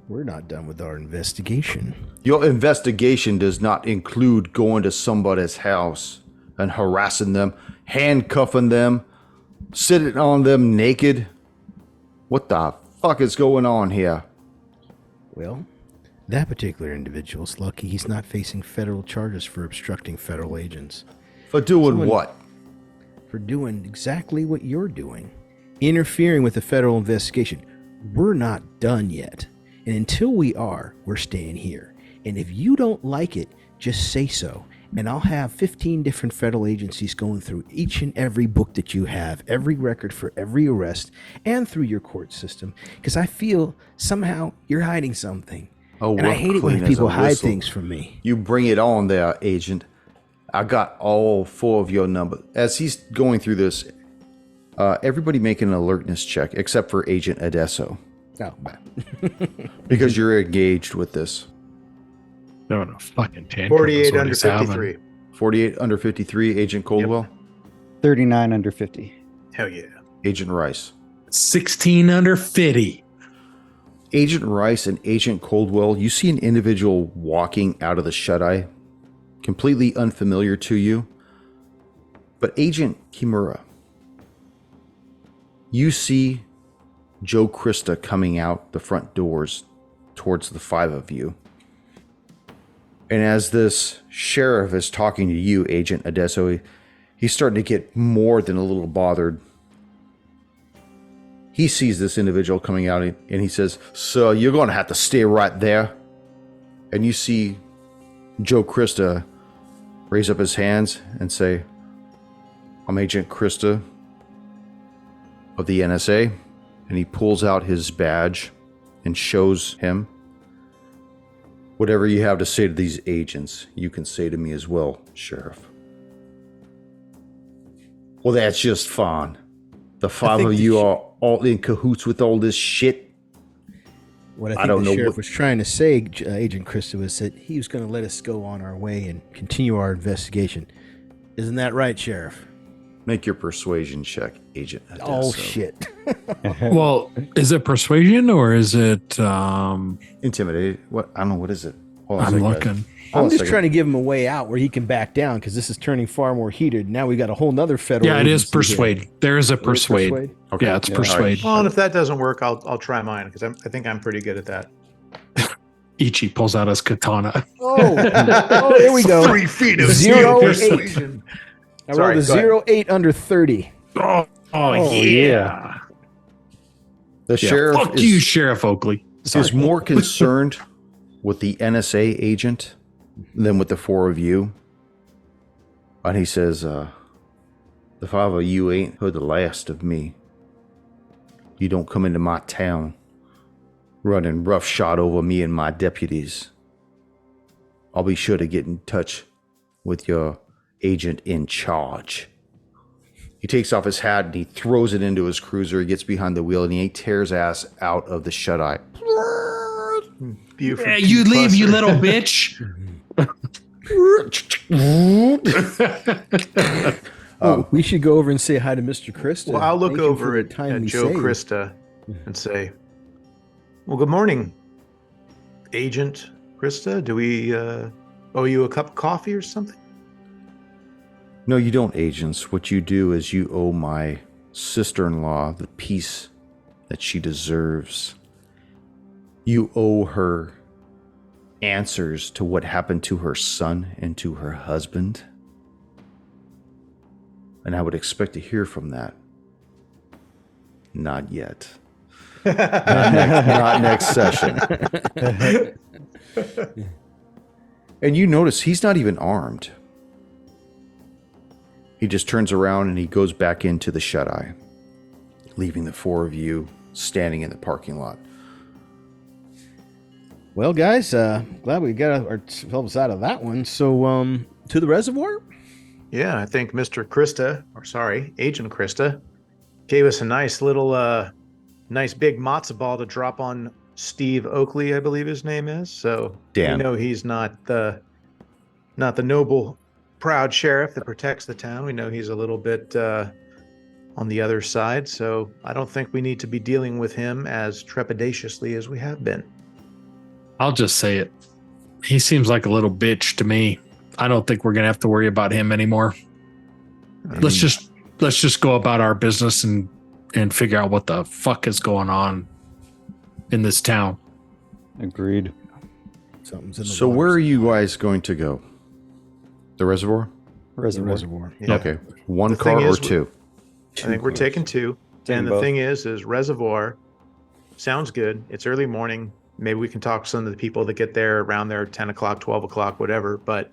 we're not done with our investigation. Your investigation does not include going to somebody's house and harassing them, handcuffing them, sitting on them naked. What the fuck is going on here? Well, that particular individual's lucky he's not facing federal charges for obstructing federal agents. For doing Someone- what? For doing exactly what you're doing. Interfering with the federal investigation. We're not done yet. And until we are, we're staying here. And if you don't like it, just say so. And I'll have 15 different federal agencies going through each and every book that you have, every record for every arrest, and through your court system. Because I feel somehow you're hiding something. Oh, and I we're hate it clean when as people a hide whistle. things from me. You bring it on there, Agent. I got all four of your numbers. As he's going through this, everybody make an alertness check, except for Agent Adesso, Oh, because you're engaged with this. No, fucking tantrum. 48 is what under he's having. 53. 48 under 53, Agent Coldwell. 39 under 50. Hell yeah. Agent Rice. 16 under 50. Agent Rice and Agent Coldwell, you see an individual walking out of the shut-eye, completely unfamiliar to you. But Agent Kimura, you see Joe Krista coming out the front doors towards the five of you. And as this sheriff is talking to you, Agent Adesso, he's starting to get more than a little bothered. He sees this individual coming out and he says, "Sir, you're going to have to stay right there." And you see Joe Krista raise up his hands and say, "I'm Agent Krista of the NSA." And he pulls out his badge and shows him. "Whatever you have to say to these agents, you can say to me as well, Sheriff." Well, that's just fun. The five think of the you are all in cahoots with all this shit. What I I think don't the know sheriff what- was trying to say, Agent Krista, was that he was going to let us go on our way and continue our investigation. Isn't that right, Sheriff? Make your persuasion check, Agent Adesso. Oh, shit. Well, is it persuasion or is it Intimidate. What? I don't know. What is it? Hold on a I'm second, looking. guys. Hold on I'm a just second. trying to give him a way out where he can back down because this is turning far more heated. Now we got a whole nother federal. Yeah, it is agency here. persuade. There is a It is persuade. Okay. Yeah, it's Yeah. persuade. Well, and if that doesn't work, I'll try mine because I think I'm pretty good at that. Ichi pulls out his katana. Oh, here we go. 3 feet of Zero steel eight. persuasion. I Sorry, rolled a go ahead. 0.8 under 30. Oh yeah. The Yeah, sheriff fuck is, you, Sheriff Oakley. is more concerned with the NSA agent than with the four of you. And he says, the five of you ain't heard the last of me. You don't come into my town running roughshod over me and my deputies. I'll be sure to get in touch with your agent in charge. He takes off his hat and he throws it into his cruiser. He gets behind the wheel and he tears ass out of the shut-eye. Beautiful. Yeah, you leave, you little bitch. We should go over and say hi to Mr. Krista. Well, I'll look Thank him for over the at timely Joe save. Krista and say, well, good morning, Agent Krista. Do we owe you a cup of coffee or something? No, you don't, agents. What you do is you owe my sister-in-law the peace that she deserves. You owe her answers to what happened to her son and to her husband. And I would expect to hear from that. Not yet. Not next session. And you notice he's not even armed. He just turns around and he goes back into the shut-eye, leaving the four of you standing in the parking lot. Well, guys, glad we got ourselves out of that one. So, to the reservoir? Yeah, I think Agent Krista, gave us a nice little, nice big matzo ball to drop on Steve Oakley, I believe his name is. So Dan. we know he's not the noble, proud sheriff that protects the town. We know he's a little bit on the other side. So I don't think we need to be dealing with him as trepidatiously as we have been. I'll just say it. He seems like a little bitch to me. I don't think we're gonna have to worry about him anymore. Let's just go about our business and figure out what the fuck is going on in this town. Agreed. Something's in the So water. where are you guys going to go? The reservoir? The Reservoir. reservoir. Yeah. Okay. One The car thing or is, two? I think we're taking 2. Taking And the both. thing is Reservoir sounds good. It's early morning. Maybe we can talk to some of the people that get there around there 10 o'clock, 12 o'clock, whatever. But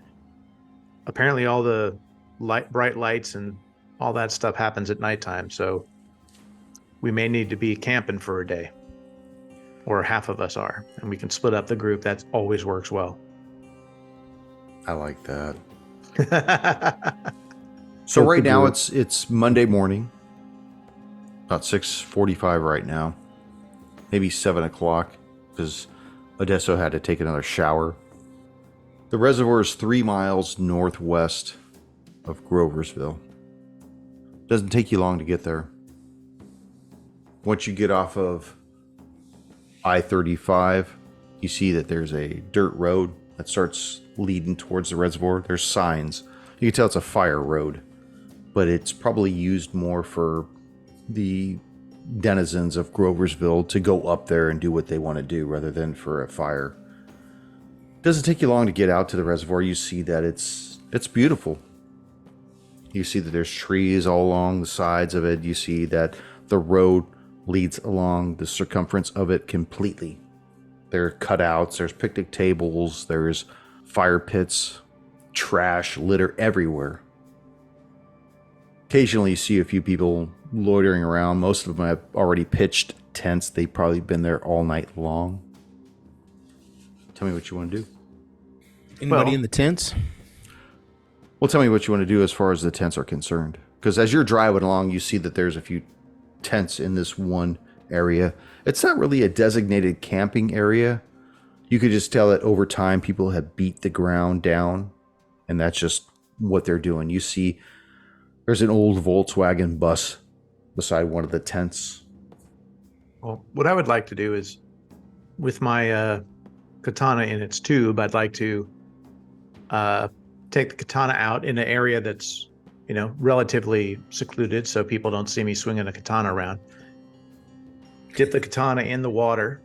apparently all the bright lights and all that stuff happens at nighttime. So we may need to be camping for a day, or half of us are, and we can split up the group. That always works well. I like that. Yeah, So right the now group. it's Monday morning, about 6:45 right now, maybe 7 o'clock, because Odesso had to take another shower. The reservoir is 3 miles northwest of Groversville. Doesn't take you long to get there. Once you get off of I-35, you see that there's a dirt road that starts leading towards the reservoir. There's signs. You can tell it's a fire road, but it's probably used more for the denizens of Groversville to go up there and do what they want to do rather than for a fire. Doesn't take you long to get out to the reservoir. You see that it's beautiful. You see that there's trees all along the sides of it. You see that the road leads along the circumference of it completely. There are cutouts, there's picnic tables, there's fire pits, trash, litter everywhere. Occasionally you see a few people loitering around. Most of them have already pitched tents. They've probably been there all night long. Tell me what you want to do. Anybody Well- in the tents? Well, tell me what you want to do as far as the tents are concerned. Because as you're driving along, you see that there's a few tents in this one area. It's not really a designated camping area. You could just tell that over time people have beat the ground down, and that's just what they're doing. You see There's an old Volkswagen bus beside one of the tents. Well, what I would like to do is, with my katana in its tube, I'd like to take the katana out in an area that's, relatively secluded so people don't see me swinging a katana around. Dip the katana in the water,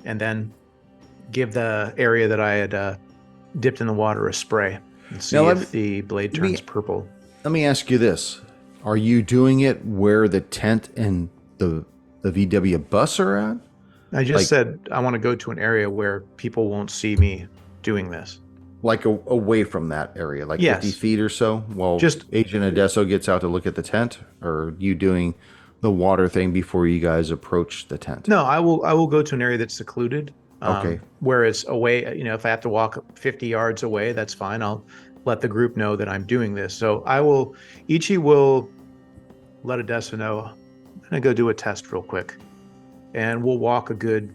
and then give the area that I had dipped in the water a spray and see if the blade turns purple. Let me ask you this. Are you doing it where the tent and the VW bus are at? I just said I want to go to an area where people won't see me doing this. Like away from that area, like 50 feet or so, while Agent Adesso gets out to look at the tent? Or are you doing the water thing before you guys approach the tent? No, I will go to an area that's secluded. Okay. Where it's away, if I have to walk 50 yards away, that's fine. I'll let the group know that I'm doing this. So Ichi will let Adesso know, I'm going to go do a test real quick. And we'll walk a good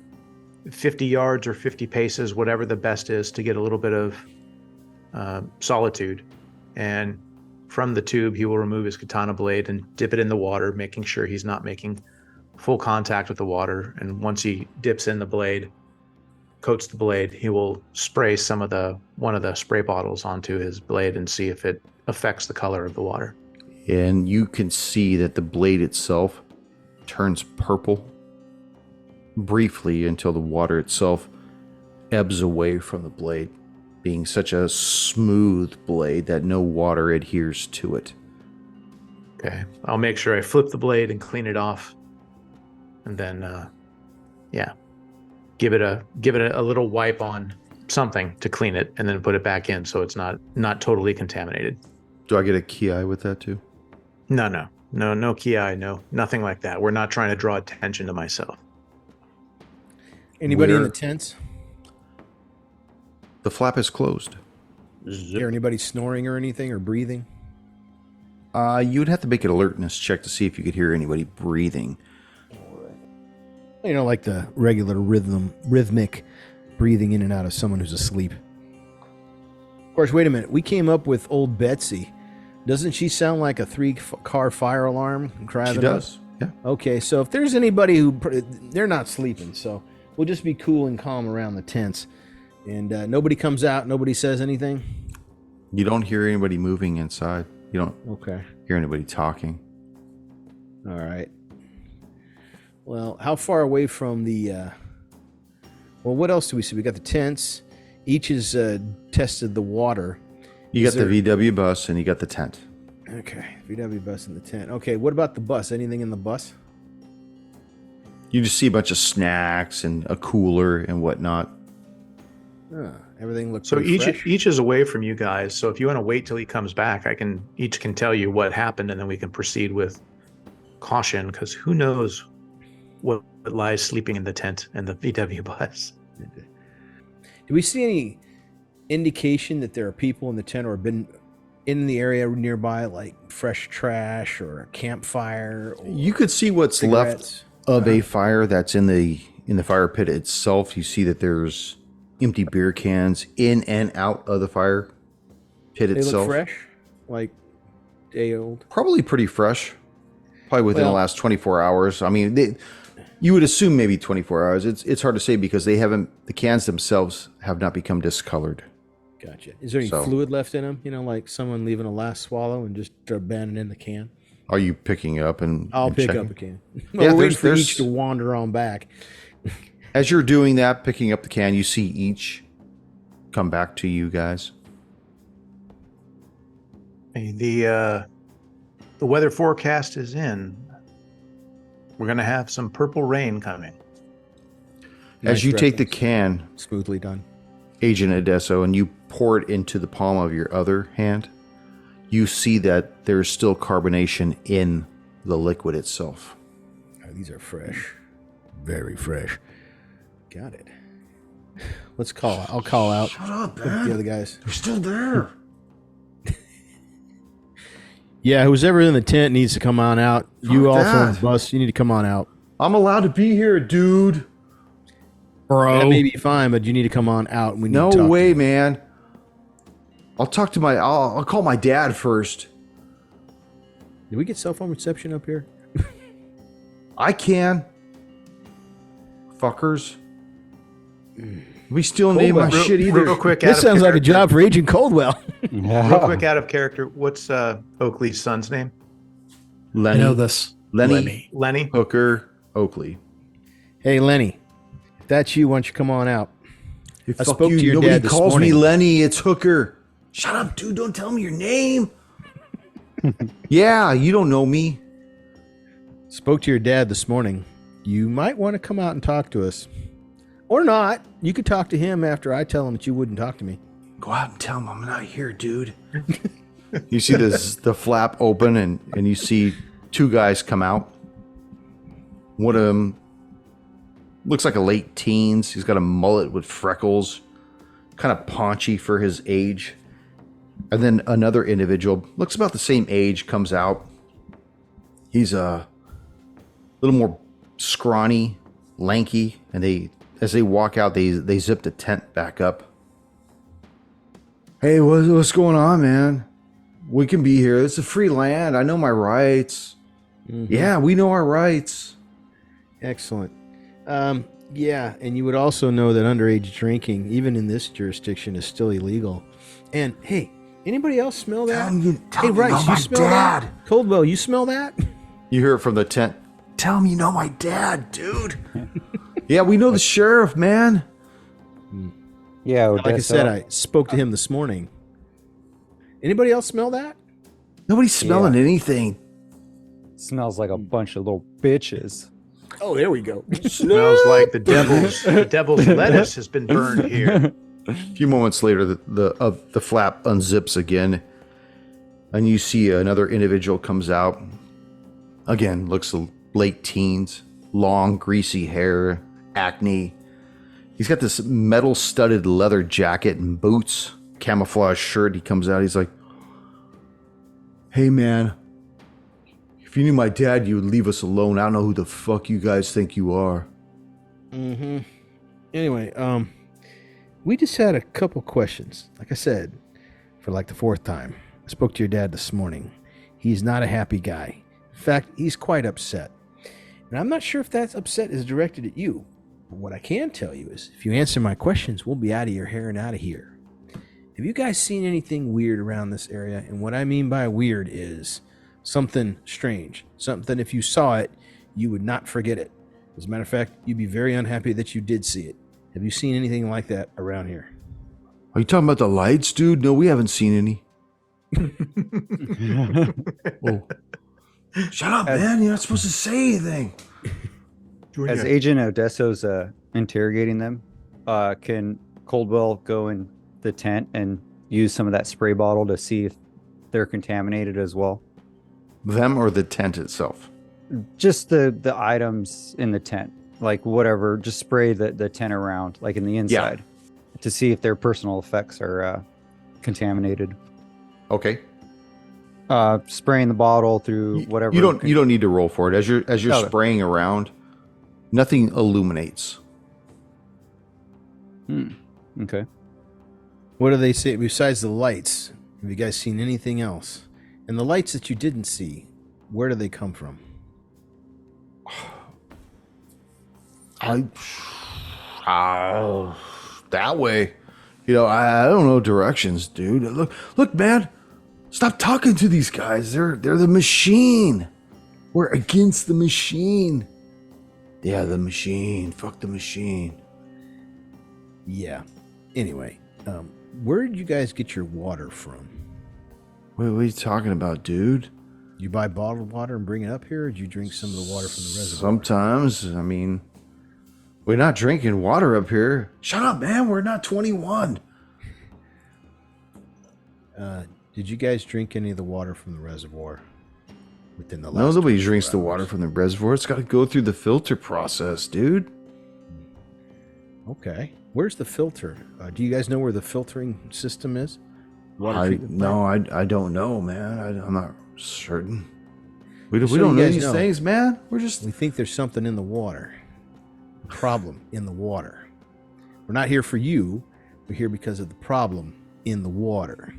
50 yards or 50 paces, whatever the best is, to get a little bit of solitude. And from the tube, he will remove his katana blade and dip it in the water, making sure he's not making full contact with the water. And once he dips in the blade, coats the blade, he will spray one of the spray bottles onto his blade and see if it affects the color of the water. And you can see that the blade itself turns purple briefly until the water itself ebbs away from the blade, being such a smooth blade that no water adheres to it. Okay, I'll make sure I flip the blade and clean it off, and then give it a little wipe on something to clean it, and then put it back in so it's not totally contaminated. Do I get a ki with that too? No ki, no, nothing like that. We're not trying to draw attention to myself. Anybody in the tents? The flap is closed. Is there anybody snoring or anything or breathing? You would have to make an alertness check to see if you could hear anybody breathing. Like the regular rhythmic breathing in and out of someone who's asleep. Of course, wait a minute. We came up with old Betsy. Doesn't she sound like a 3-car fire alarm? She does. Yeah. Okay, so if there's anybody they're not sleeping, so we'll just be cool and calm around the tents. And nobody comes out, nobody says anything? You don't hear anybody moving inside. You don't hear anybody talking. All right. Well, how far away from the... what else do we see? We got the tents. Each has tested the water. You got the VW bus and you got the tent. Okay, VW bus and the tent. Okay, what about the bus? Anything in the bus? You just see a bunch of snacks and a cooler and whatnot. Everything looks so fresh. each is away from you guys. So if you want to wait till he comes back, each can tell you what happened, and then we can proceed with caution, because who knows what lies sleeping in the tent and the VW bus. Do we see any indication that there are people in the tent or have been in the area nearby, like fresh trash or a campfire? Or you could see what's left of a fire that's in the fire pit itself. You see that there's empty beer cans in and out of the fire pit itself. They look fresh, like day old. Probably pretty fresh. Probably within the last 24 hours. I mean, you would assume maybe 24 hours. It's hard to say because the cans themselves have not become discolored. Gotcha. Is there any fluid left in them? Like someone leaving a last swallow and just abandoning the can? Are you picking up and I'll pick checking? up a can. We're waiting for each to wander on back. As you're doing that, picking up the can, you see each come back to you guys. Hey, the weather forecast is in. We're going to have some purple rain coming. As you take the can, smoothly done, Agent Adesso, and you pour it into the palm of your other hand, you see that there's still carbonation in the liquid itself. Oh, these are fresh. Very fresh. Got it. Let's call. I'll call out. Shut up, man. The other guys. They're still there. Yeah, who's ever in the tent needs to come on out. You also on the bus, you need to come on out. I'm allowed to be here, dude. Bro. That may be fine, but you need to come on out. And we need no to talk way, to you. man. I'll talk to I'll call my dad first. Do we get cell phone reception up here? I can. Fuckers. We still name my Real- shit either. Real quick, This sounds like a job for Agent Coldwell. Real quick, out of character. What's Oakley's son's name? I Lenny. know this. Lenny. Lenny. Hooker Oakley. Hey, Lenny, if that's you, why don't you come on out? Hey, I fuck spoke you. to your Nobody dad this calls me morning. Lenny. It's Hooker. Shut up, dude. Don't tell me your name. Yeah, you don't know me. Spoke to your dad this morning. You might want to come out and talk to us. Or not. You could talk to him after I tell him that you wouldn't talk to me. Go out and tell him I'm not here, dude. You see the flap open and you see two guys come out. One of them looks like a late teens. He's got a mullet with freckles, kind of paunchy for his age. And then another individual, looks about the same age, comes out. He's a little more scrawny, lanky, and as they walk out, they zip the tent back up. Hey, what's going on, man? We can be here. It's a free land. I know my rights. Mm-hmm. Yeah, we know our rights. Excellent. Yeah, and you would also know that underage drinking, even in this jurisdiction, is still illegal. And hey, anybody else smell that? Hey, Rice, you smell that? Coldwell, you smell that? You hear it from the tent. Tell him you know my dad, dude. Yeah, we know the sheriff, man. Yeah, Like I said, I spoke to him this morning. Anybody else smell that? Nobody's smelling anything. smells like a bunch of little bitches. Oh, there we go. Smells like the devil's lettuce has been burned here. A few moments later, the flap unzips again, and you see another individual comes out. Again, looks late teens, long, greasy hair, acne. He's got this metal-studded leather jacket and boots, camouflage shirt. He comes out. He's like, "Hey, man, if you knew my dad, you would leave us alone. I don't know who the fuck you guys think you are." Mm-hmm. Anyway, we just had a couple questions. Like I said, for like the fourth time, I spoke to your dad this morning. He's not a happy guy. In fact, he's quite upset. And I'm not sure if that upset is directed at you. But what I can tell you is, if you answer my questions, we'll be out of your hair and out of here. Have you guys seen anything weird around this area? And what I mean by weird is something strange. Something, if you saw it, you would not forget it. As a matter of fact, you'd be very unhappy that you did see it. Have you seen anything like that around here? Are you talking about the lights, dude? No, we haven't seen any. Whoa. Shut up, man. You're not supposed to say anything. As Agent Odesso's interrogating them, can Coldwell go in the tent and use some of that spray bottle to see if they're contaminated as well? Them or the tent itself? Just the items in the tent, like whatever, just spray the tent around, like in the inside, to see if their personal effects are contaminated. Okay. Spraying the bottle through whatever. You don't need to roll for it. As you're Okay. spraying around, nothing illuminates. Okay. What do they say besides the lights? Have you guys seen anything else? And the lights that you didn't see, where do they come from? That way. You know, I don't know directions, dude. Look, man. Stop talking to these guys. They're the machine. We're against the machine. Yeah, the machine. Fuck the machine. Yeah. Anyway, where did you guys get your water from? What are you talking about, dude? You buy bottled water and bring it up here, or did you drink some of the water from the reservoir? Sometimes, I mean, we're not drinking water up here. Shut up, man. We're not 21. Did you guys drink any of the water from the reservoir within the last? No, nobody 24 drinks the hours? water from the reservoir. It's got to go through the filter process, dude. Okay. Where's the filter? Do you guys know where the filtering system is? I don't know, man. I'm not certain. We So don't you know guys these know. things, man. We're just We think there's something in the water. A problem in the water. We're not here for you. We're here because of the problem in the water.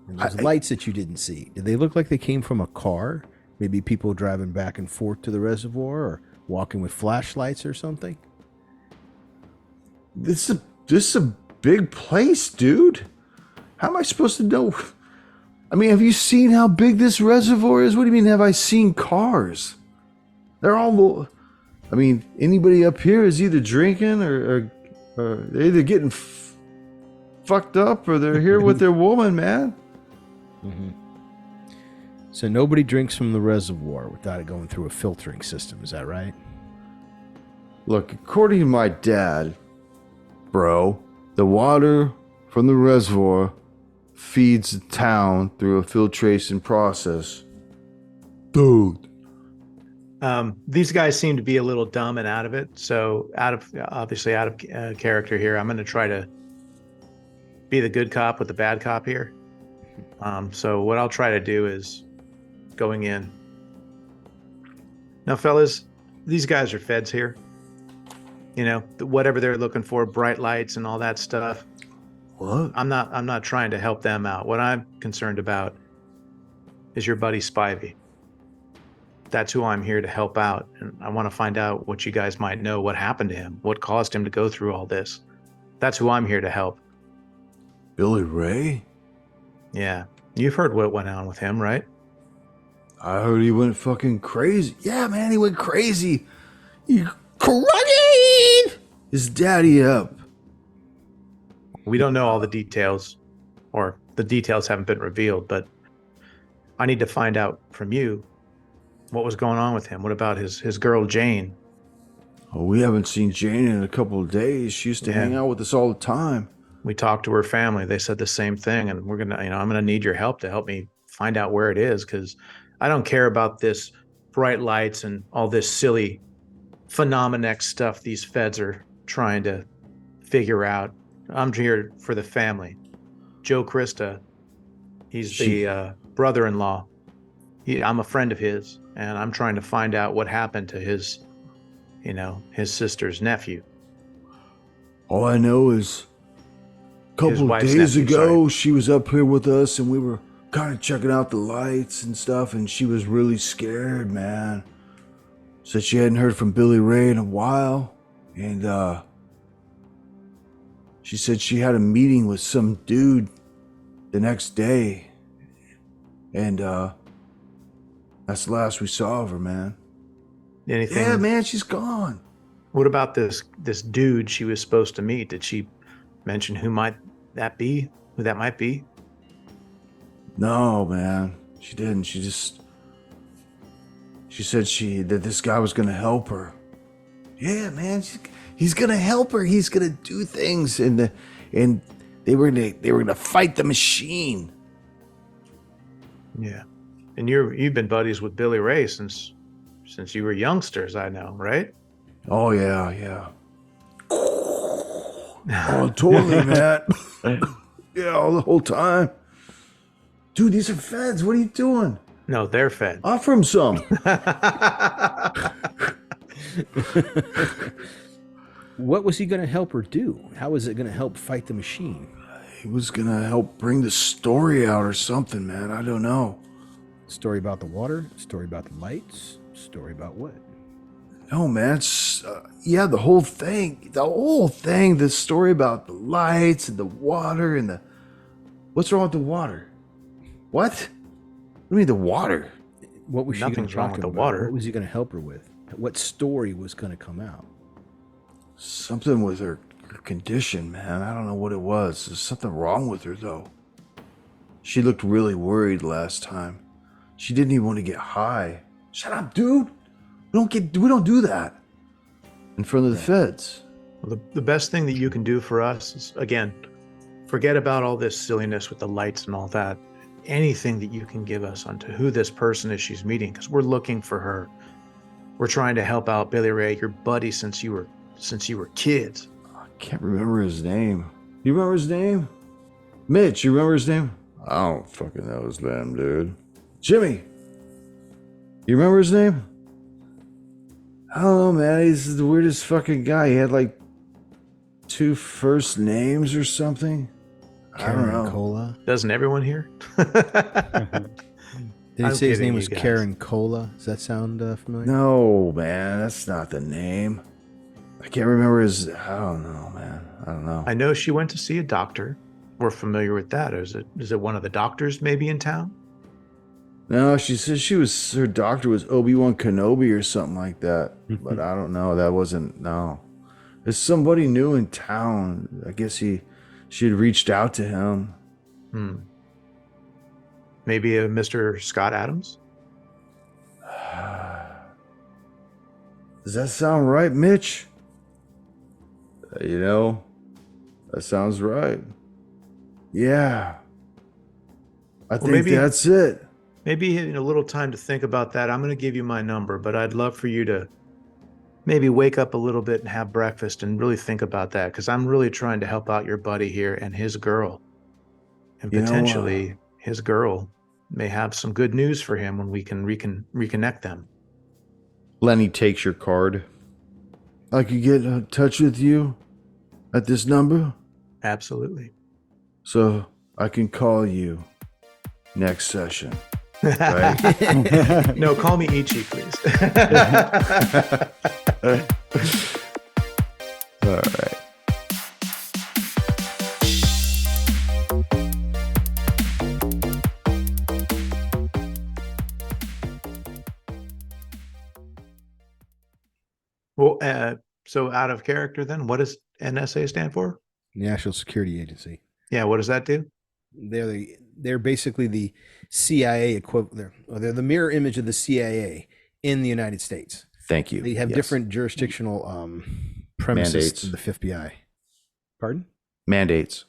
And those lights that you didn't see, did they look like they came from a car? Maybe people driving back and forth to the reservoir or walking with flashlights or something? This is a big place, dude. How am I supposed to know? I mean, have you seen how big this reservoir is? What do you mean, have I seen cars? They're all... I mean, anybody up here is either drinking or they're either getting fucked up or they're here with their woman, man. Mm-hmm. So nobody drinks from the reservoir without it going through a filtering system, is that right? Look, according to my dad, bro, the water from the reservoir feeds the town through a filtration process. Dude. These guys seem to be a little dumb and out of it. So obviously out of character here. I'm going to try to be the good cop with the bad cop here. So what I'll try to do is going in. Now, fellas, these guys are feds here. You know, whatever they're looking for, bright lights and all that stuff. What? I'm not trying to help them out. What I'm concerned about is your buddy Spivey. That's who I'm here to help out. And I want to find out what you guys might know, what happened to him, what caused him to go through all this. That's who I'm here to help. Billy Ray? Yeah. You've heard what went on with him, right? I heard he went fucking crazy. Yeah, man, he went crazy. He crazy his daddy up. We don't know all the details, or the details haven't been revealed, but I need to find out from you what was going on with him. What about his girl, Jane? Oh, we haven't seen Jane in a couple of days. She used to hang out with us all the time. We talked to her family. They said the same thing, and I'm gonna need your help to help me find out where it is, because I don't care about this bright lights and all this silly phenomenex stuff these feds are trying to figure out. I'm here for the family. Joe Krista, he's the brother-in-law. I'm a friend of his, and I'm trying to find out what happened to his sister's nephew. All I know is a couple of days ago, she was up here with us, and we were kind of checking out the lights and stuff, and she was really scared, man. Said she hadn't heard from Billy Ray in a while, and she said she had a meeting with some dude the next day, and that's the last we saw of her, man. Anything? Yeah, man, she's gone. What about this dude she was supposed to meet? Did she mention who that might be? No, man, she didn't. She said that this guy was gonna help her. Yeah, man, he's gonna help her. He's gonna do things, and they were gonna fight the machine. Yeah, and you've been buddies with Billy Ray since you were youngsters, I know, right? Oh yeah. Oh, totally, man. Yeah, all the whole time. Dude, these are feds. What are you doing? No, they're feds. Offer him some. What was he going to help her do? How was it going to help fight the machine? He was going to help bring the story out or something, man. I don't know. Story about the water? Story about the lights? Story about what? No, man. It's, the whole thing. The story about the lights and the water and the... What's wrong with the water? What? What do you mean the water? What was she going to Nothing's wrong talk with the about? water. What was he going to help her with? What story was going to come out? Something with her condition, man. I don't know what it was. There's something wrong with her, though. She looked really worried last time. She didn't even want to get high. Shut up, dude. We don't do that in front of the feds. Well, the best thing that you can do for us is, again, forget about all this silliness with the lights and all that. Anything that you can give us onto who this person is she's meeting, because we're looking for her. We're trying to help out Billy Ray, your buddy since you were kids. I can't remember his name. You remember his name? Mitch, you remember his name? I don't fucking know his name, dude. Jimmy, you remember his name? I don't know, man. He's the weirdest fucking guy. He had like 2 first names or something. I don't know. Karen Cola. Doesn't everyone here? Did he I'm say his kidding name you was guys. Karen Cola? Does that sound familiar? No, man, that's not the name. I can't remember his. I don't know, man. I don't know. I know she went to see a doctor. We're familiar with that. Is it one of the doctors maybe in town? No, she said her doctor was Obi-Wan Kenobi or something like that. But I don't know. That wasn't, no. There's somebody new in town. I guess she had reached out to him. Maybe a Mr. Scott Adams? Does that sound right, Mitch? That sounds right. Yeah. I think maybe- that's it. Maybe in a little time to think about that. I'm going to give you my number, but I'd love for you to maybe wake up a little bit and have breakfast and really think about that, because I'm really trying to help out your buddy here and his girl. And potentially his girl may have some good news for him when we can reconnect them. Lenny takes your card. I could get in touch with you at this number, Absolutely. so I can call you next session. Right? No, call me Ichi, please. All right. Well, so out of character then, what does NSA stand for? National Security Agency. Yeah, what does that do? They're basically the CIA equivalent. They're the mirror image of the CIA in the United States. Thank you. They have Yes. different jurisdictional premises Mandates. than the FBI. Pardon? Mandates.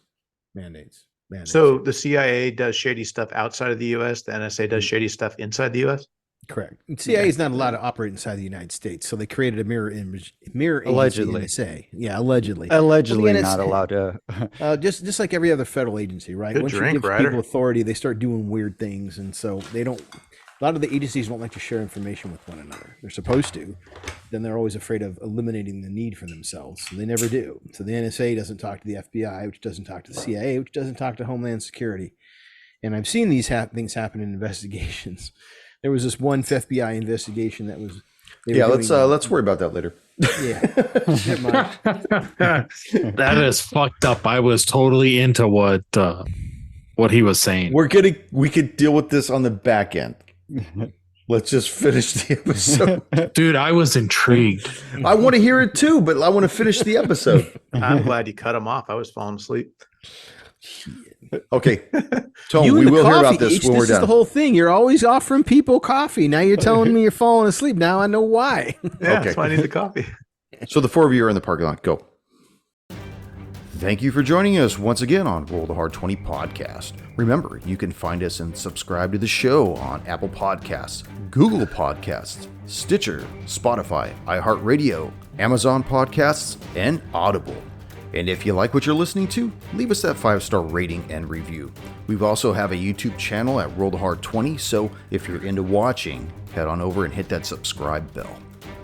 Mandates. So the CIA does shady stuff outside of the U.S. The NSA does shady stuff inside the U.S. Correct. CIA is not allowed to operate inside the United States, so they created a mirror agency, Allegedly. NSA. Yeah, allegedly. Allegedly Well, the not NSA allowed to. just like every other federal agency, right? Good Once drink, you give Ryder. people authority, they start doing weird things, and so they don't. A lot of the agencies don't like to share information with one another. They're supposed to. Then they're always afraid of eliminating the need for themselves. So they never do. So the NSA doesn't talk to the FBI, which doesn't talk to the CIA, which doesn't talk to Homeland Security. And I've seen these things happen in investigations. There was this one FBI investigation that was. Yeah, let's worry about that later. Yeah. Never mind. That is fucked up. I was totally into what he was saying. We could deal with this on the back end. Let's just finish the episode. Dude, I was intrigued. I want to hear it too, but I want to finish the episode. I'm glad you cut him off. I was falling asleep. Okay, Tone, You we and the will hear coffee, about this H, when we're This is done. the whole thing. You're always offering people coffee. Now you're telling me you're falling asleep. Now I know why. Yeah, Okay. that's why I need the coffee. So the four of you are in the parking lot. Go. Thank you for joining us once again on Roll the Hard 20 podcast. Remember, you can find us and subscribe to the show on Apple Podcasts, Google Podcasts, Stitcher, Spotify, iHeartRadio, Amazon Podcasts, and Audible. And if you like what you're listening to, leave us that 5-star rating and review. We also have a YouTube channel at Roll the Hard 20, so if you're into watching, head on over and hit that subscribe bell.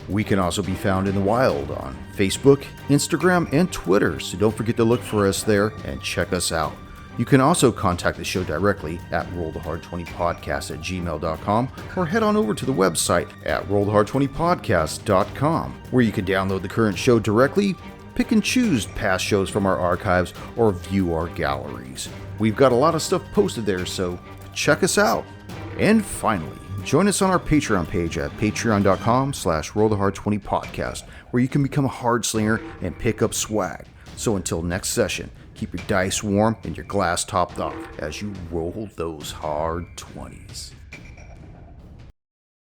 We can also be found in the wild on Facebook, Instagram, and Twitter, so don't forget to look for us there and check us out. You can also contact the show directly at rollthehard20podcast@gmail.com or head on over to the website at rollthehard20podcast.com, where you can download the current show directly, pick and choose past shows from our archives, or view our galleries. We've got a lot of stuff posted there, so check us out. And finally, join us on our Patreon page at patreon.com/rollthehard20podcast, where you can become a hard slinger and pick up swag. So until next session, keep your dice warm and your glass topped off as you roll those hard 20s.